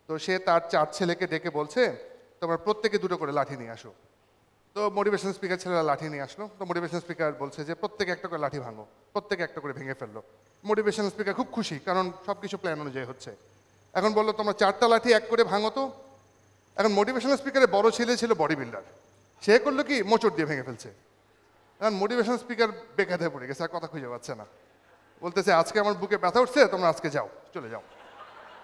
তো সে তার 4 ছেলেকে ডেকে বলছে তোমরা প্রত্যেকে 2টো করে লাঠি নিয়ে আসো। তো মোটিভেশনাল স্পিকার ছেলেরা লাঠি নিয়ে আসলো। তো মোটিভেশনাল স্পিকার বলছে যে প্রত্যেকে একটা করে লাঠি ভাঙো, প্রত্যেকে একটা করে ভেঙে ফেললো। মোটিভেশনাল স্পিকার খুব খুশি, কারণ সব কিছু প্ল্যান অনুযায়ী হচ্ছে। এখন বললো তোমরা 4টা লাঠি এক করে ভাঙো তো। এখন মোটিভেশনাল স্পিকারের বড় ছেলে ছিল বডি বিল্ডার, সে করলো কি মোচড় দিয়ে ভেঙে ফেলছে। এখন মোটিভেশনাল স্পিকার বেকায়দা পড়ে গেছে, আর কথা খুঁজে পাচ্ছে না। বলতেছে আজকে আমার বুকে ব্যথা উঠছে, তোমরা আজকে যাও, চলে যাও।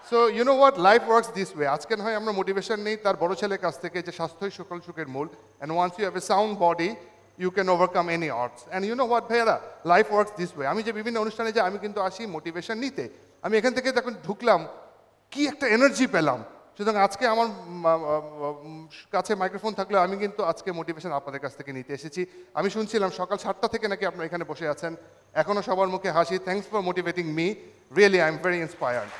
So you know what, life works this way. আজকে হয় আমরা মোটিভেশন নেই তার বড় ছেলের কাছ থেকে যে স্বাস্থ্যই সকল সুখের মূল, and once you have a sound body you can overcome any odds. And you know what ভাইয়ারা, লাইফ ওয়ার্কস দিস ওয়ে। আমি যে বিভিন্ন অনুষ্ঠানে যে আমি কিন্তু আসি মোটিভেশন নিতে, আমি এখান থেকে যখন ঢুকলাম কি একটা এনার্জি পেলাম। সুতরাং আজকে আমার কাছে মাইক্রোফোন থাকলেও আমি কিন্তু আজকে মোটিভেশন আপনাদের কাছ থেকে নিতে এসেছি। আমি শুনছিলাম সকাল 7টা থেকে নাকি আপনারা এখানে বসে আছেন, এখনও সবার মুখে হাসি। Thanks for motivating me, really I am very inspired.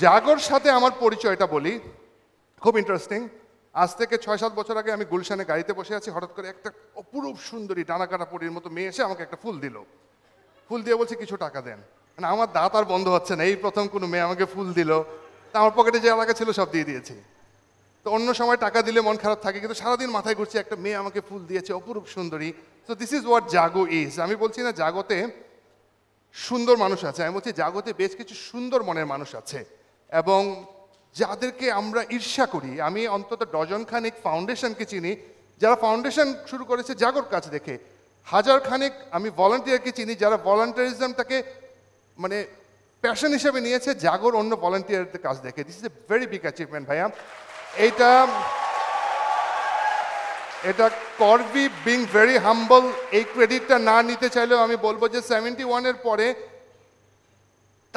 জাগর সাথে আমার পরিচয়টা বলি, খুব ইন্টারেস্টিং। আজ থেকে 6-7 বছর আগে আমি গুলশানে গাড়িতে বসে আছি, হঠাৎ করে একটা অপরূপ সুন্দরী ডানাকাটা পরীর মতো মেয়ে এসে আমাকে একটা ফুল দিল। ফুল দিয়ে বলছে কিছু টাকা দেন। মানে আমার দাঁত আর বন্ধ হচ্ছে না, এই প্রথম কোনো মেয়ে আমাকে ফুল দিল। তা আমার পকেটে যে টাকা ছিল সব দিয়ে দিয়েছি। তো অন্য সময় টাকা দিলে মন খারাপ থাকে, কিন্তু সারাদিন মাথায় ঘুরছে একটা মেয়ে আমাকে ফুল দিয়েছে, অপরূপ সুন্দরী। So this is what Jago is. আমি বলছি না জাগতে সুন্দর মানুষ আছে, আমি বলছি জাগতে বেশ কিছু সুন্দর মনের মানুষ আছে এবং যাদেরকে আমরা ঈর্ষা করি। আমি অন্তত ডজনখানেক ফাউন্ডেশনকে চিনি যারা ফাউন্ডেশন শুরু করেছে জাগর কাজ দেখে। 1000 খানেক আমি ভলান্টিয়ারকে চিনি যারা ভলান্টিয়ারিজমটাকে মানে প্যাশন হিসেবে নিয়েছে জাগর অন্য ভলান্টিয়ারদের কাজ দেখে। This is a very big achievement ভাইয়া। এটা করবি বিং ভেরি হাম্বল, এই ক্রেডিটটা না নিতে চাইলেও আমি বলবো যে 71-এর পরে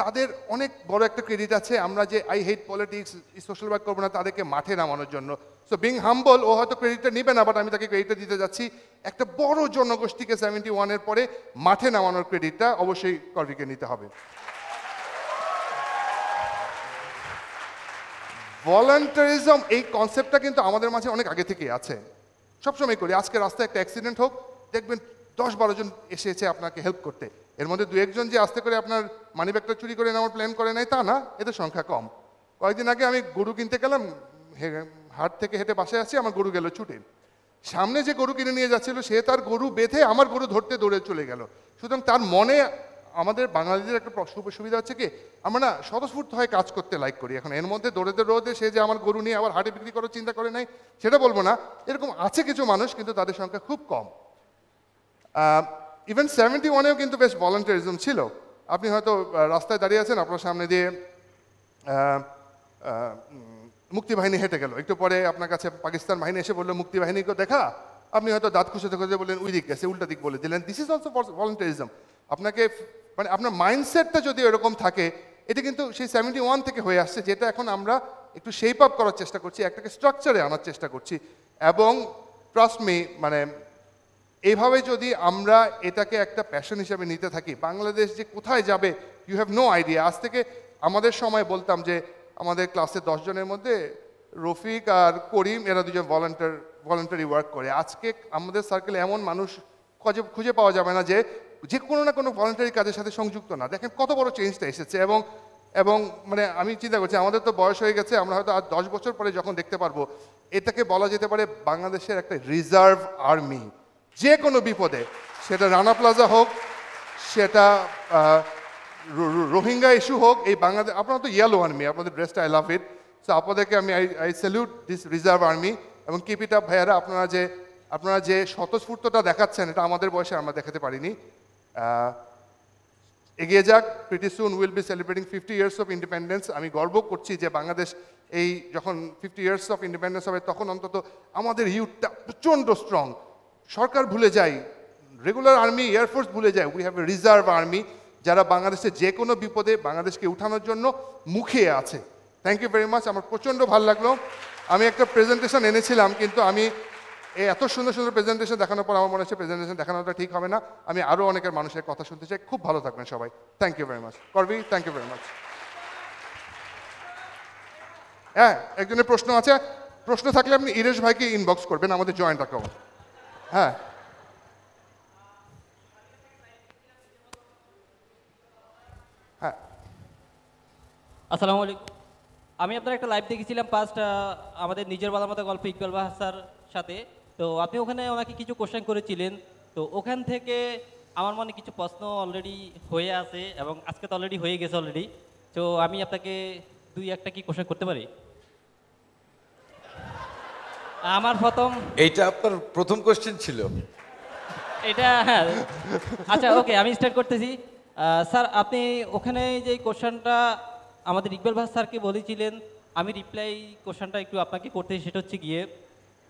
তাদের অনেক বড় একটা ক্রেডিট আছে। আমরা যে I hate politics, social work করবো না, তাদেরকে মাঠে নামানোর জন্য। সো বিং হাম্বল, ও হয়তো ক্রেডিটটা নেবে না, বাট আমি তাকে ক্রেডিটটা দিতে যাচ্ছি। একটা বড় জনগোষ্ঠীকে 71-এর পরে মাঠে নামানোর ক্রেডিটটা অবশ্যই করবিকে নিতে হবে। ভলান্টারিজম এই কনসেপ্টটা কিন্তু আমাদের মাঝে অনেক আগে থেকেই আছে, সবসময় করি। আজকে রাস্তায় একটা অ্যাক্সিডেন্ট হোক, দেখবেন 10-12 জন এসেছে আপনাকে হেল্প করতে। এর মধ্যে 2-1 জন যে আস্তে করে আপনার মানিব্যাগটা চুরি করে নেওয়ার প্ল্যান করে নাই তা না, এদের সংখ্যা কম। কয়েকদিন আগে আমি গরু কিনতে গেলাম, হাট থেকে হেঁটে বাসায় আসছি, আমার গরু গেল ছুটে। সামনে যে গরু কিনে নিয়ে যাচ্ছিল সে তার গরু বেঁধে আমার গরু ধরতে দৌড়ে চলে গেল। সুতরাং তার মনে, আমাদের বাঙালিদের একটা সুবিধা হচ্ছে কি, আমরা না স্বতঃস্ফূর্ত হয়ে কাজ করতে লাইক করি। এখন এর মধ্যে দৌড়ে সে যে আমার গরু নিয়ে আবার হাটে বিক্রি করার চিন্তা করে নাই সেটা বলবো না, এরকম আছে কিছু মানুষ, কিন্তু তাদের সংখ্যা খুব কম। ইভেন 71-এও কিন্তু বেশ ভলান্টারিজম ছিল। আপনি হয়তো রাস্তায় দাঁড়িয়ে আছেন, আপনার সামনে দিয়ে মুক্তিবাহিনী হেঁটে গেল, একটু পরে আপনার কাছে পাকিস্তান বাহিনী এসে বললো মুক্তিবাহিনীকে দেখা, আপনি হয়তো দাঁত খুঁজতে খুঁজতে বললেন ওই দিক গেছে, উল্টা দিক বলে দিলেন। This is also volunteerism. আপনাকে মানে আপনার মাইন্ডসেটটা যদি এরকম থাকে, এটা কিন্তু সেই 71 থেকে হয়ে আসছে, যেটা এখন আমরা একটু শেপ আপ করার চেষ্টা করছি, একটাকে স্ট্রাকচারে আনার চেষ্টা করছি। এবং ট্রাস্ট মি, মানে এইভাবে যদি আমরা এটাকে একটা প্যাশন হিসেবে নিতে থাকি, বাংলাদেশ যে কোথায় যাবে ইউ হ্যাভ নো আইডিয়া। আজ থেকে আমাদের সময় বলতাম যে আমাদের ক্লাসে 10 জনের মধ্যে রফিক আর করিম এরা দুজন ভলান্টারি ওয়ার্ক করে। আজকে আমাদের সার্কেলে এমন মানুষ খুঁজে পাওয়া যাবে না যে কোনো না কোনো ভলান্টারি কাজের সাথে সংযুক্ত না। দেখেন কত বড় চেঞ্জটা এসেছে। এবং মানে আমি চিন্তা করছি, আমাদের তো বয়স হয়ে গেছে, আমরা হয়তো আর 10 বছর পরে যখন দেখতে পারবো, এটাকে বলা যেতে পারে বাংলাদেশের একটা রিজার্ভ আর্মি। যে কোনো বিপদে, সেটা রানা প্লাজা হোক, সেটা রোহিঙ্গা ইস্যু হোক, এই বাংলাদেশ, আপনারা তো ইয়েলো আর্মি, আপনাদের ড্রেসটা আই লাভ ইট। সো আপনাদেরকে আমি I salute this reserve army. এবং কিপ ইট আপ ভাইয়ারা, আপনারা যে স্বতঃস্ফূর্ততা দেখাচ্ছেন, এটা আমাদের বয়সে আমরা দেখাতে পারিনি। এগিয়ে যাক, pretty soon will be celebrating 50 years of independence. আমি গর্ব করছি যে বাংলাদেশ এই যখন 50 ইয়ার্স অফ ইন্ডিপেন্ডেন্স হবে, তখন অন্তত আমাদের ইউথটা প্রচণ্ড স্ট্রং। সরকার ভুলে যায়, রেগুলার আর্মি, এয়ারফোর্স ভুলে যায়, we have a reserve army, যারা বাংলাদেশের যে কোনো বিপদে বাংলাদেশকে উঠানোর জন্য মুখিয়ে আছে। Thank you very much. আমার প্রচণ্ড ভালো লাগলো। আমি একটা প্রেজেন্টেশন এনেছিলাম, কিন্তু আমি এত সুন্দর সুন্দর প্রেজেন্টেশন দেখানোর পর আমার মনে হচ্ছে প্রেজেন্টেশন দেখানোটা ঠিক হবে না। আমি আরও অনেকের মানুষের কথা শুনতে চাই। খুব ভালো থাকবেন সবাই। Thank you very much. করবি, থ্যাংক ইউ ভেরি মাচ। হ্যাঁ, একজনের প্রশ্ন আছে, প্রশ্ন থাকলে আপনি ইরেশ ভাইকে ইনবক্স করবেন, আমাদের জয়েন্ট অ্যাকাউন্ট। হ্যাঁ, হ্যাঁ, আসসালামু আলাইকুম। আমি আপনার একটা লাইভ দেখেছিলাম পাস্ট, আমাদের নিজের বলার মতো গল্প ইকবাল বাহার সাথে। তো আপনি ওখানে ওনাকে কিছু কোশ্চেন করেছিলেন, তো ওখান থেকে আমার মনে কিছু প্রশ্ন অলরেডি হয়ে আছে, এবং আজকে তো অলরেডি হয়ে গেছে অলরেডি। তো আমি আপনাকে 2-1টা কি কোশ্চেন করতে পারি? আমার এইটা আপনার প্রথম কোশ্চেন ছিল এটা? হ্যাঁ, আচ্ছা, ওকে, আমি স্টার্ট করতেছি। স্যার, আপনি ওখানে যে কোশ্চেনটা আমাদের ইকবাল ভাই স্যারকে বলেছিলেন, আমি রিপ্লাই কোশ্চেনটা একটু আপনাকে করতে, সেটা হচ্ছে গিয়ে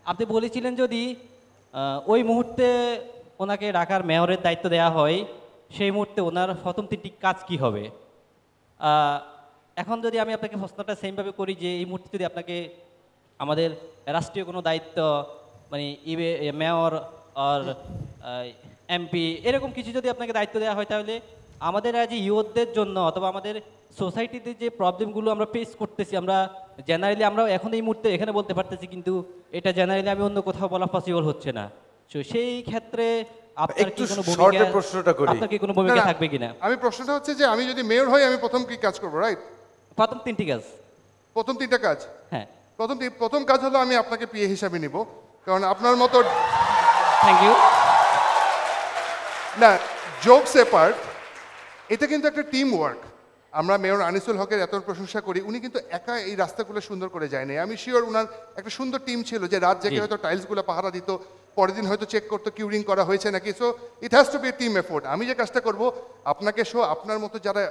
আপনি বলেছিলেন যদি ওই মুহূর্তে ওনাকে ঢাকার মেয়রের দায়িত্ব দেওয়া হয়, সেই মুহূর্তে ওনার প্রথম 3টি কাজ কি হবে। এখন যদি আমি আপনাকে প্রশ্নটা সেমভাবে করি যে এই মুহূর্তে যদি আপনাকে আমাদের রাষ্ট্রীয় কোনো দায়িত্ব, মানে মেয়র আর এমপি এরকম কিছু যদি আপনাকে দায়িত্ব দেওয়া হয়, তাহলে আমাদের আজ ইউথদের জন্য অথবা আমাদের সোসাইটিতে যে প্রবলেমগুলো আমরা ফেস করতেছি, আমরা জেনারেলি আমরা এখন এই মুহূর্তে এখানে বলতে পারতেছি, কিন্তু এটা জেনারেলি আমি অন্য কোথাও বলা পসিবল হচ্ছে না। তো সেই ক্ষেত্রে আপনার কি কোনো ভূমিকা, আপনার কি কোনো ভূমিকা থাকবে কিনা? আমি প্রশ্নটা হচ্ছে যে আমি যদি মেয়র হই, আমি প্রথম কি কাজ করবো, রাইট? প্রথম 3টি কাজ। প্রথম 3টা কাজ? হ্যাঁ। প্রথম কাজ হলো আমি আপনাকে পিএ হিসাবে নিব, কারণ আপনার মতো, থ্যাংক ইউ। না, জোকস এপার্ট, এটা কিন্তু একটা টিম ওয়ার্ক। আমরা মেয়র আনিসুল হকের এত প্রশংসা করি, উনি কিন্তু একা এই রাস্তাগুলো সুন্দর করে যায়নি। আমি শিওর উনার একটা সুন্দর টিম ছিল, যে রাত জেগে হয়তো টাইলসগুলো পাহারা দিত, পরের দিন হয়তো চেক করতো কিউরিং করা হয়েছে নাকি। So it has to be a team effort. আমি যে কাজটা করবো, আপনাকে আপনার মতো যারা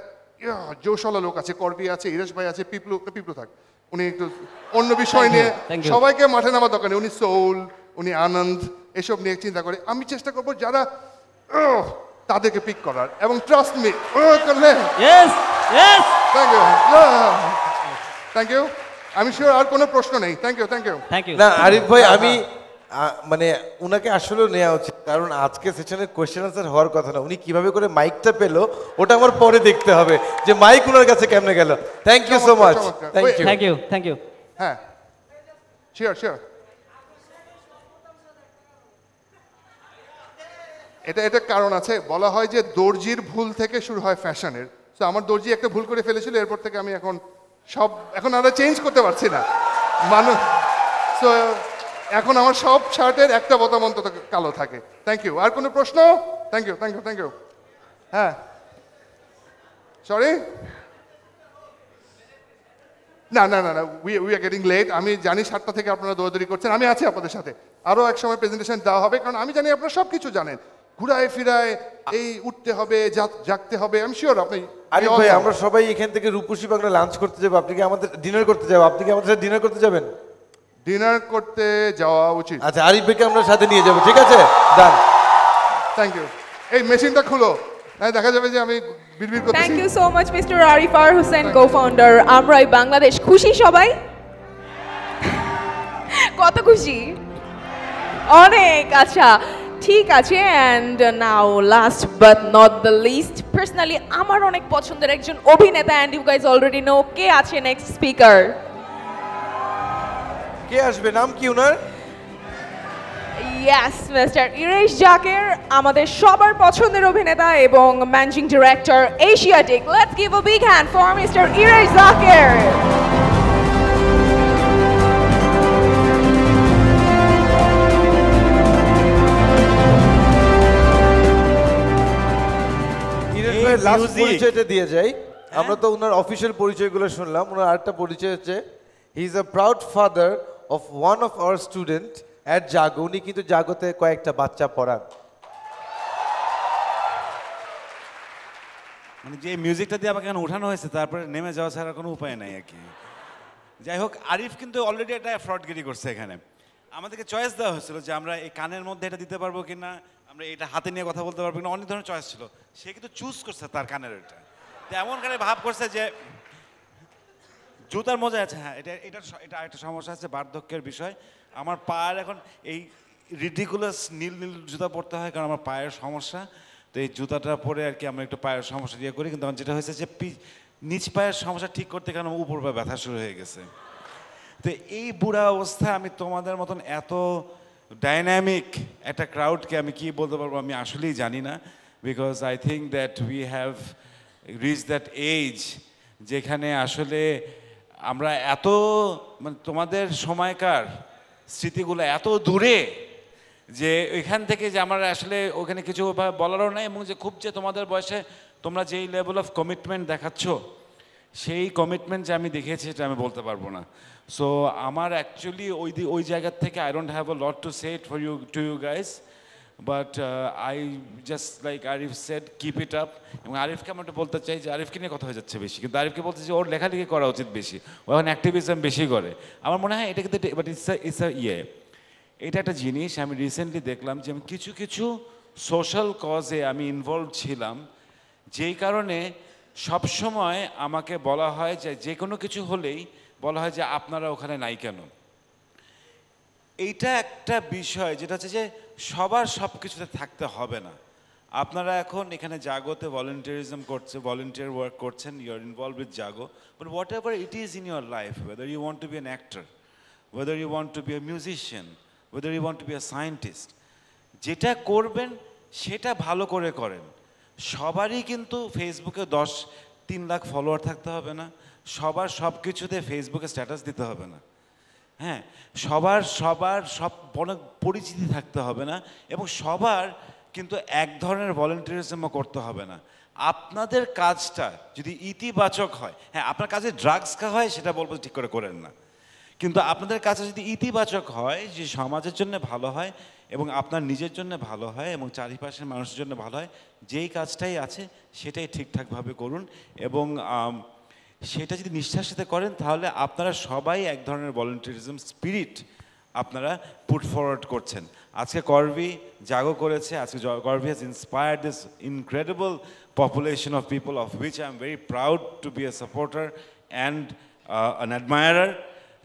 জোশলা লোক আছে, করবি আছে, ইরেশ ভাই আছে, পিপলু থাক, উনি একটু অন্য বিষয় নিয়ে সবাইকে মাঠে নামা দরকার নেই। উনি সোল, উনি আনন্দ, এসব নিয়ে চিন্তা করে। আমি চেষ্টা করবো যারা তাদেরকে পিক করার, এবং ট্রাস্ট মি করলে Yes! Thank you. Thank you. আমি শিওর আর কোনো প্রশ্ন নেই। Thank you, thank you. Thank you. না আরিফ ভাই আমি মানে উনাকে আসলে নেওয়া উচিত, কারণ আজকে সেশনের কোয়েশ্চেন আনসার হওয়ার কথা না, উনি কিভাবে করে মাইকটা পেলো ওটা আমার পরে দেখতে হবে যে মাইক উনার কাছে কেমনে গেল। Thank you so much. Thank you. Thank you, thank you. হ্যাঁ শিওর শিওর। এটা কারণ আছে, বলা হয় যে দর্জির ভুল থেকে শুরু হয় ফ্যাশনের। তো আমার দর্জি একটা ভুল করে ফেলেছিল, এরপর থেকে আমি এখন আমরা চেঞ্জ করতে পারছি না মানুষ। সো এখন আমার সব শার্টের একটা বোতাম অন্তত কালো থাকে। Thank you. আর কোনো প্রশ্ন? Thank you, thank you, thank you. হ্যাঁ সরি, না না না না, উই আর গেটিং লেট। আমি জানি 7টা থেকে আপনারা দৌড়াদৌড়ি করছেন, আমি আছি আপনাদের সাথে। আরও এক সময় প্রেজেন্টেশন দেওয়া হবে, কারণ আমি জানি আপনারা সব কিছু জানেন। ঘুরায় ফিরায় এই উঠতে হবে, জাগতে হবে, আমি শিওর আপনি। আরিফ ভাই আমরা সবাই এখান থেকে রূপসী বাংলা লাঞ্চ করতে যাবো, আপনি কি আমাদের ডিনার করতে যাবো? আপনি কি আমাদের সাথে ডিনার করতে যাবেন? ডিনার করতে যাওয়া উচিত। আচ্ছা আরিফ ভাইকে আমরা সাথে নিয়ে যাবো, ঠিক আছে? ডান। Thank you. এই মেশিনটা খুলো, দেখা যাবে যে আমি বিড়বিড় করতেছি। Thank you so much Mr. Arif R Hossain, co-founder Armarai Bangladesh. খুশি সবাই? কত খুশি? অনেক। আচ্ছা ঠিক আছে। and now last but not the least, personally আমার অনেক পছন্দের একজন অভিনেতা, and you guys already know কে আছে next speaker. কে আসবে, নাম কি ওনার? Yes, Mr. Iresh Zaker, আমাদের সবার পছন্দের অভিনেতা এবং managing director Asiatic. Let's give a big hand for Mr. Iresh Zaker. Iresh ভাই লাস্ট পরিচয়টা দিয়ে যাই। আমরা তো ওনার অফিশিয়াল পরিচয়গুলো শুনলাম, ওনার আরেকটা পরিচয় হচ্ছে he is a proud father of one of our student at Jaago. উনি কিন্তু জাগোতে কয়েকটা বাচ্চা পড়ান। মানে যে মিউজিকটা দিয়ে আমাকে এখানে উঠানো হয়েছে, তারপরে নেমে যাওয়া ছাড়া কোনো উপায় নাই আর কি। যাই হোক, আরিফ কিন্তু অলরেডি একটা ফ্রডগিরি করছে এখানে। আমাদেরকে চয়েস দেওয়া হয়েছিল যে আমরা এই কানের মধ্যে এটা দিতে পারবো কিনা, আমরা এটা হাতে নিয়ে কথা বলতে পারবো কিনা, অনেক ধরনের চয়েস ছিল। সে কিন্তু চুজ করছে তার কানের এটা, তো এমন কানে ভাব করছে যে জুতার মজা আছে। হ্যাঁ এটা এটা এটা একটা সমস্যা আছে, বার্ধক্যের বিষয়। আমার পায়ের এখন এই রিডিকুলাস নীল নীল জুতা পরতে হয়, কারণ আমার পায়ের সমস্যা। তো এই জুতাটা পরে আর কি আমরা একটু পায়ের সমস্যা দিয়ে করি, কিন্তু আমার যেটা হয়েছে যে নিচ পায়ের সমস্যা ঠিক করতে কারণ উপর পায়ে ব্যথা শুরু হয়ে গেছে। তো এই বুড়া অবস্থায় আমি তোমাদের মতন এত ডাইনামিক একটা ক্রাউডকে আমি কি বলতে পারবো আমি আসলেই জানি না। Because I think that we have reach that edge যেখানে আসলে আমরা এত মানে তোমাদের সময়কার স্মৃতিগুলো এত দূরে যে এখান থেকে যে আমার আসলে ওখানে কিছু বলারও নাই, এবং যে খুব যে তোমাদের বয়সে তোমরা যেই লেভেল অফ কমিটমেন্ট দেখাচ্ছ, সেই কমিটমেন্ট যে আমি দেখেছি এটা আমি বলতে পারবো না। সো আমার অ্যাকচুয়ালি ওই জায়গার থেকে I don't have a lot to say it for you to you guys, but I just like Arif said keep it up. এবং আরিফকে আমি একটু বলতে চাই যে আরিফকে নিয়ে কথা হয়ে যাচ্ছে বেশি, কিন্তু আরিফকে বলতে যে ওর লেখালেখি করা উচিত বেশি, ও এখন অ্যাক্টিভিজম বেশি করে। আমার মনে হয় এটা কিন্তু বাট ইটস এটা একটা জিনিস আমি রিসেন্টলি দেখলাম যে আমি কিছু কিছু সোশ্যাল কজে আমি ইনভলভ ছিলাম, যেই কারণে সবসময় আমাকে বলা হয় যে কোনো কিছু হলেই বলা হয় যে আপনারা ওখানে নাই কেন। এইটা একটা বিষয় যেটা হচ্ছে যে সবার সব কিছুতে থাকতে হবে না। আপনারা এখন এখানে জাগোতে ভলেন্টিয়ারিজম করছে, ভলেন্টিয়ার ওয়ার্ক করছেন, you are involve with Jaago, but whatever it is in your life, whether you want to be an actor, whether you want to be a musician, whether you want to be a scientist, যেটা করবেন সেটা ভালো করে করেন। সবারই কিন্তু ফেসবুকে 3 lakh follower থাকতে হবে না, সবার সব কিছুতে ফেসবুকে স্ট্যাটাস দিতে হবে না, হ্যাঁ সবার সব অনেক পরিচিতি থাকতে হবে না, এবং সবার কিন্তু এক ধরনের ভলেন্টিয়ারিজমও করতে হবে না। আপনাদের কাজটা যদি ইতিবাচক হয়, হ্যাঁ আপনার কাজে ড্রাগস খাওয়া হয় সেটা বলবো ঠিক করে করেন না, কিন্তু আপনাদের কাছে যদি ইতিবাচক হয়, যে সমাজের জন্য ভালো হয় এবং আপনার নিজের জন্য ভালো হয় এবং চারিপাশের মানুষের জন্য ভালো হয়, যেই কাজটাই আছে সেটাই ঠিকঠাকভাবে করুন। এবং সেটা যদি নিষ্ঠার সাথে করেন তাহলে আপনারা সবাই এক ধরনের ভলেন্টিয়ারিজম স্পিরিট আপনারা পুট ফরওয়ার্ড করছেন। আজকে করভি জাগো করেছে, আজকে করভি has inspired this incredible population of people of which I'm very proud to be a supporter and an admirer.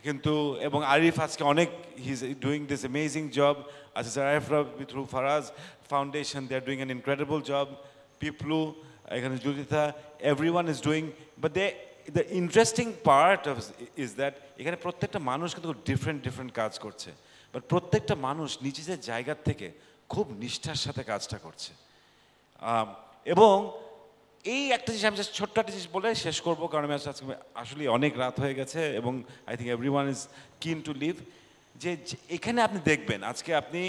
কিন্তু এবং আরিফ আজকে অনেক he's doing this amazing job as Zaraif through Faraaz Foundation. They are doing an incredible job. Piplu, এখানে Juditha, everyone is doing, but the interesting part of is that এখানে প্রত্যেকটা মানুষ কিন্তু different কাজ করছে, বাট প্রত্যেকটা মানুষ নিজেদের জায়গা থেকে খুব নিষ্ঠার সাথে কাজটা করছে। এবং এই একটা জিনিস আমি ছোট্ট একটা জিনিস বলে শেষ করবো, কারণ আমি আজকে আসলে অনেক রাত হয়ে গেছে এবং I think everyone is keen to leave. যে এখানে আপনি দেখবেন আজকে আপনি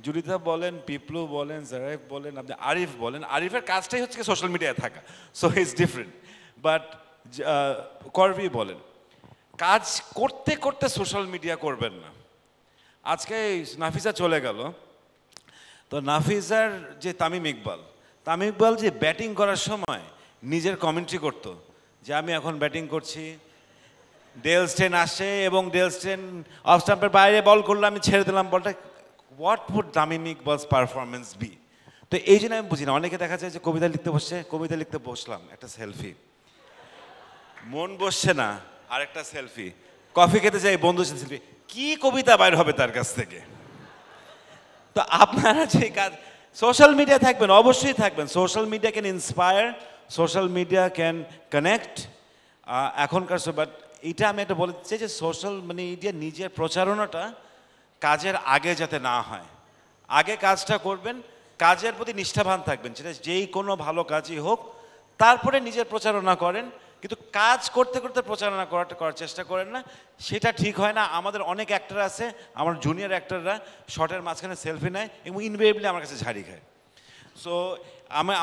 জুডিথা বলেন, পিপলু বলেন, জারাইফ বলেন, আপনি আরিফ বলেন, আরিফের কাজটাই হচ্ছে সোশ্যাল মিডিয়ায় থাকা, সো ইটস ডিফারেন্ট। বাট করভি বলেন, কাজ করতে করতে সোশ্যাল মিডিয়া করবেন না। আজকে নাফিসা চলে গেল, তো নাফিসার যে তামিম ইকবাল যে ব্যাটিং করার সময় নিজের কমেন্ট্রি করতো যে আমি এখন ব্যাটিং করছি, ডেল স্টেন আসছে এবং ডেল স্টেন অফ স্টাম্পের বাইরে বল করলে আমি ছেড়ে দিলাম বলটা। What would Tamim Iqbal's performance be? তো এই জন্য আমি বুঝি না, অনেকে দেখা যায় যে কবিতা লিখতে বসলাম, একটা সেলফি, মন বসছে না, আরেকটা সেলফি, কফি খেতে যাই বন্ধুর সাথে সেলফি, কি কবিতা বাইর হবে তার কাছ থেকে? তো আপনারা যে কাজ সোশ্যাল মিডিয়া থাকবেন, অবশ্যই থাকবেন। Social media can inspire, social media can connect এখনকার। বাট এটা আমি একটা বলতে চাই যে সোশ্যাল মিডিয়া নিজের প্রচারণাটা কাজের আগে যাতে না হয়, আগে কাজটা করবেন, কাজের প্রতি নিষ্ঠাবান থাকবেন, সেটা যেই কোনো ভালো কাজই হোক, তারপরে নিজের প্রচারণা করেন। কিন্তু কাজ করতে করতে প্রচারণা করার চেষ্টা করেন না, সেটা ঠিক হয় না। আমাদের অনেক অ্যাক্টর আছে, আমার জুনিয়র অ্যাক্টররা শর্টের মাঝখানে সেলফি নেয় এবং ইনভেরিয়েবলি আমার কাছে ঝাড়ি খায়। সো আমরা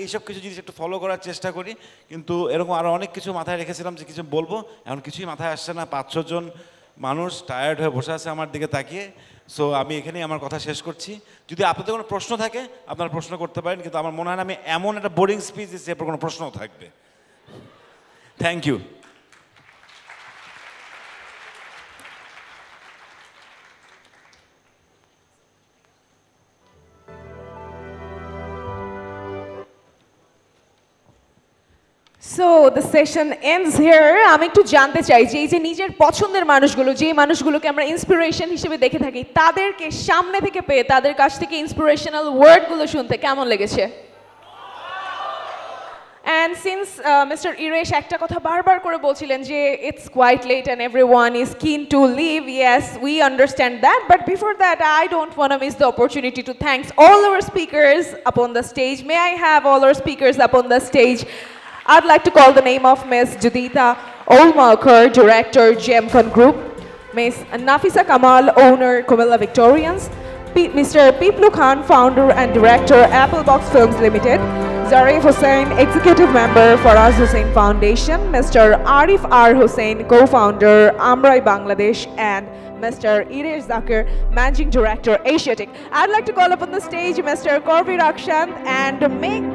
এইসব কিছু জিনিস একটু ফলো করার চেষ্টা করি, কিন্তু এরকম আরও অনেক কিছু মাথায় রেখেছিলাম যে কিছু বলবো, এখন কিছুই মাথায় আসছে না। 5-6 জন মানুষ টায়ার্ড হয়ে বসে আছে আমার দিকে তাকিয়ে। সো আমি এখানেই আমার কথা শেষ করছি। যদি আপনাদের কোনো প্রশ্ন থাকে আপনারা প্রশ্ন করতে পারেন, কিন্তু আমার মনে হয় না আমি এমন একটা বোরিং স্পিচ দিচ্ছি এরপর কোনো প্রশ্নও থাকবে। Thank you. So the session ends here. আমি একটু জানতে চাই যে এই যে নিজের পছন্দের মানুষগুলো, যে মানুষগুলোকে আমরা ইন্সপিরেশন হিসেবে দেখে থাকি, তাদেরকে সামনে থেকে পেয়ে তাদের কাছ থেকে ইন্সপিরেশনাল ওয়ার্ডগুলো শুনতে কেমন লেগেছে? And since Mr. Iresh একটা কথা বারবার করে বলছিলেন যে it's quite late and everyone is keen to leave, yes, we understand that, but before that I don't want to miss the opportunity to thank all our speakers upon the stage. May I have all our speakers upon the stage? I'd like to call the name of Ms. Juditha Ohlmacher, Director, Gemcom Group, Ms. Nafeesa Kamal, Owner, Comilla Victorians, Mr. Piplu Khan, Founder and Director, Applebox Films Ltd, Zaraif Hossain, Executive Member, Faraaz Hossain Foundation, Mr. Arif R. Hossain, Co-Founder, Armarai, Bangladesh, and Mr. Iresh Zaker, Managing Director, Asiatic. I'd like to call upon the stage Mr. Corvi Rakshant and make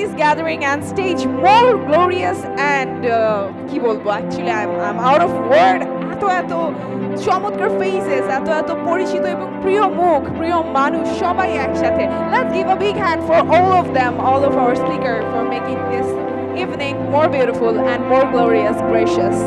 this gathering and stage more glorious and কি বলবো, actually I'm out of word. এত চমৎকার faces, এত পরিচিত এবং প্রিয় মুখ, প্রিয় মানুষ সবাই একসাথে। Let's give a big hand for all of them, all of our speakers, for making this evening more beautiful and more glorious, gracious.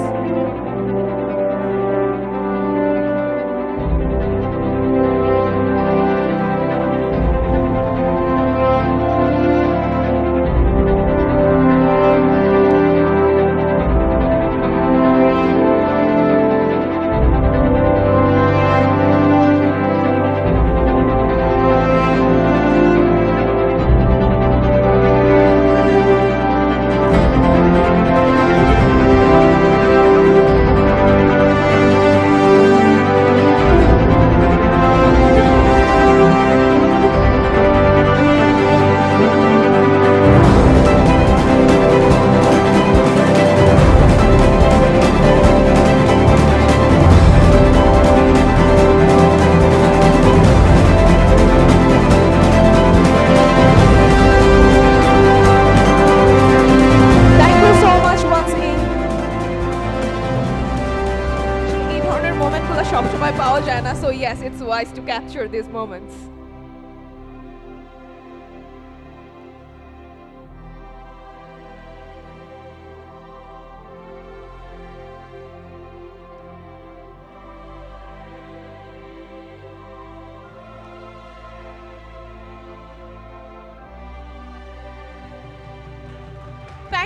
সবসময় পাওয়া যায় না, so yes, it's wise to capture these moments.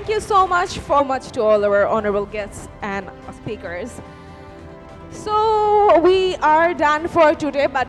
Thank you so much to all our honorable guests and speakers. So we are done for today, but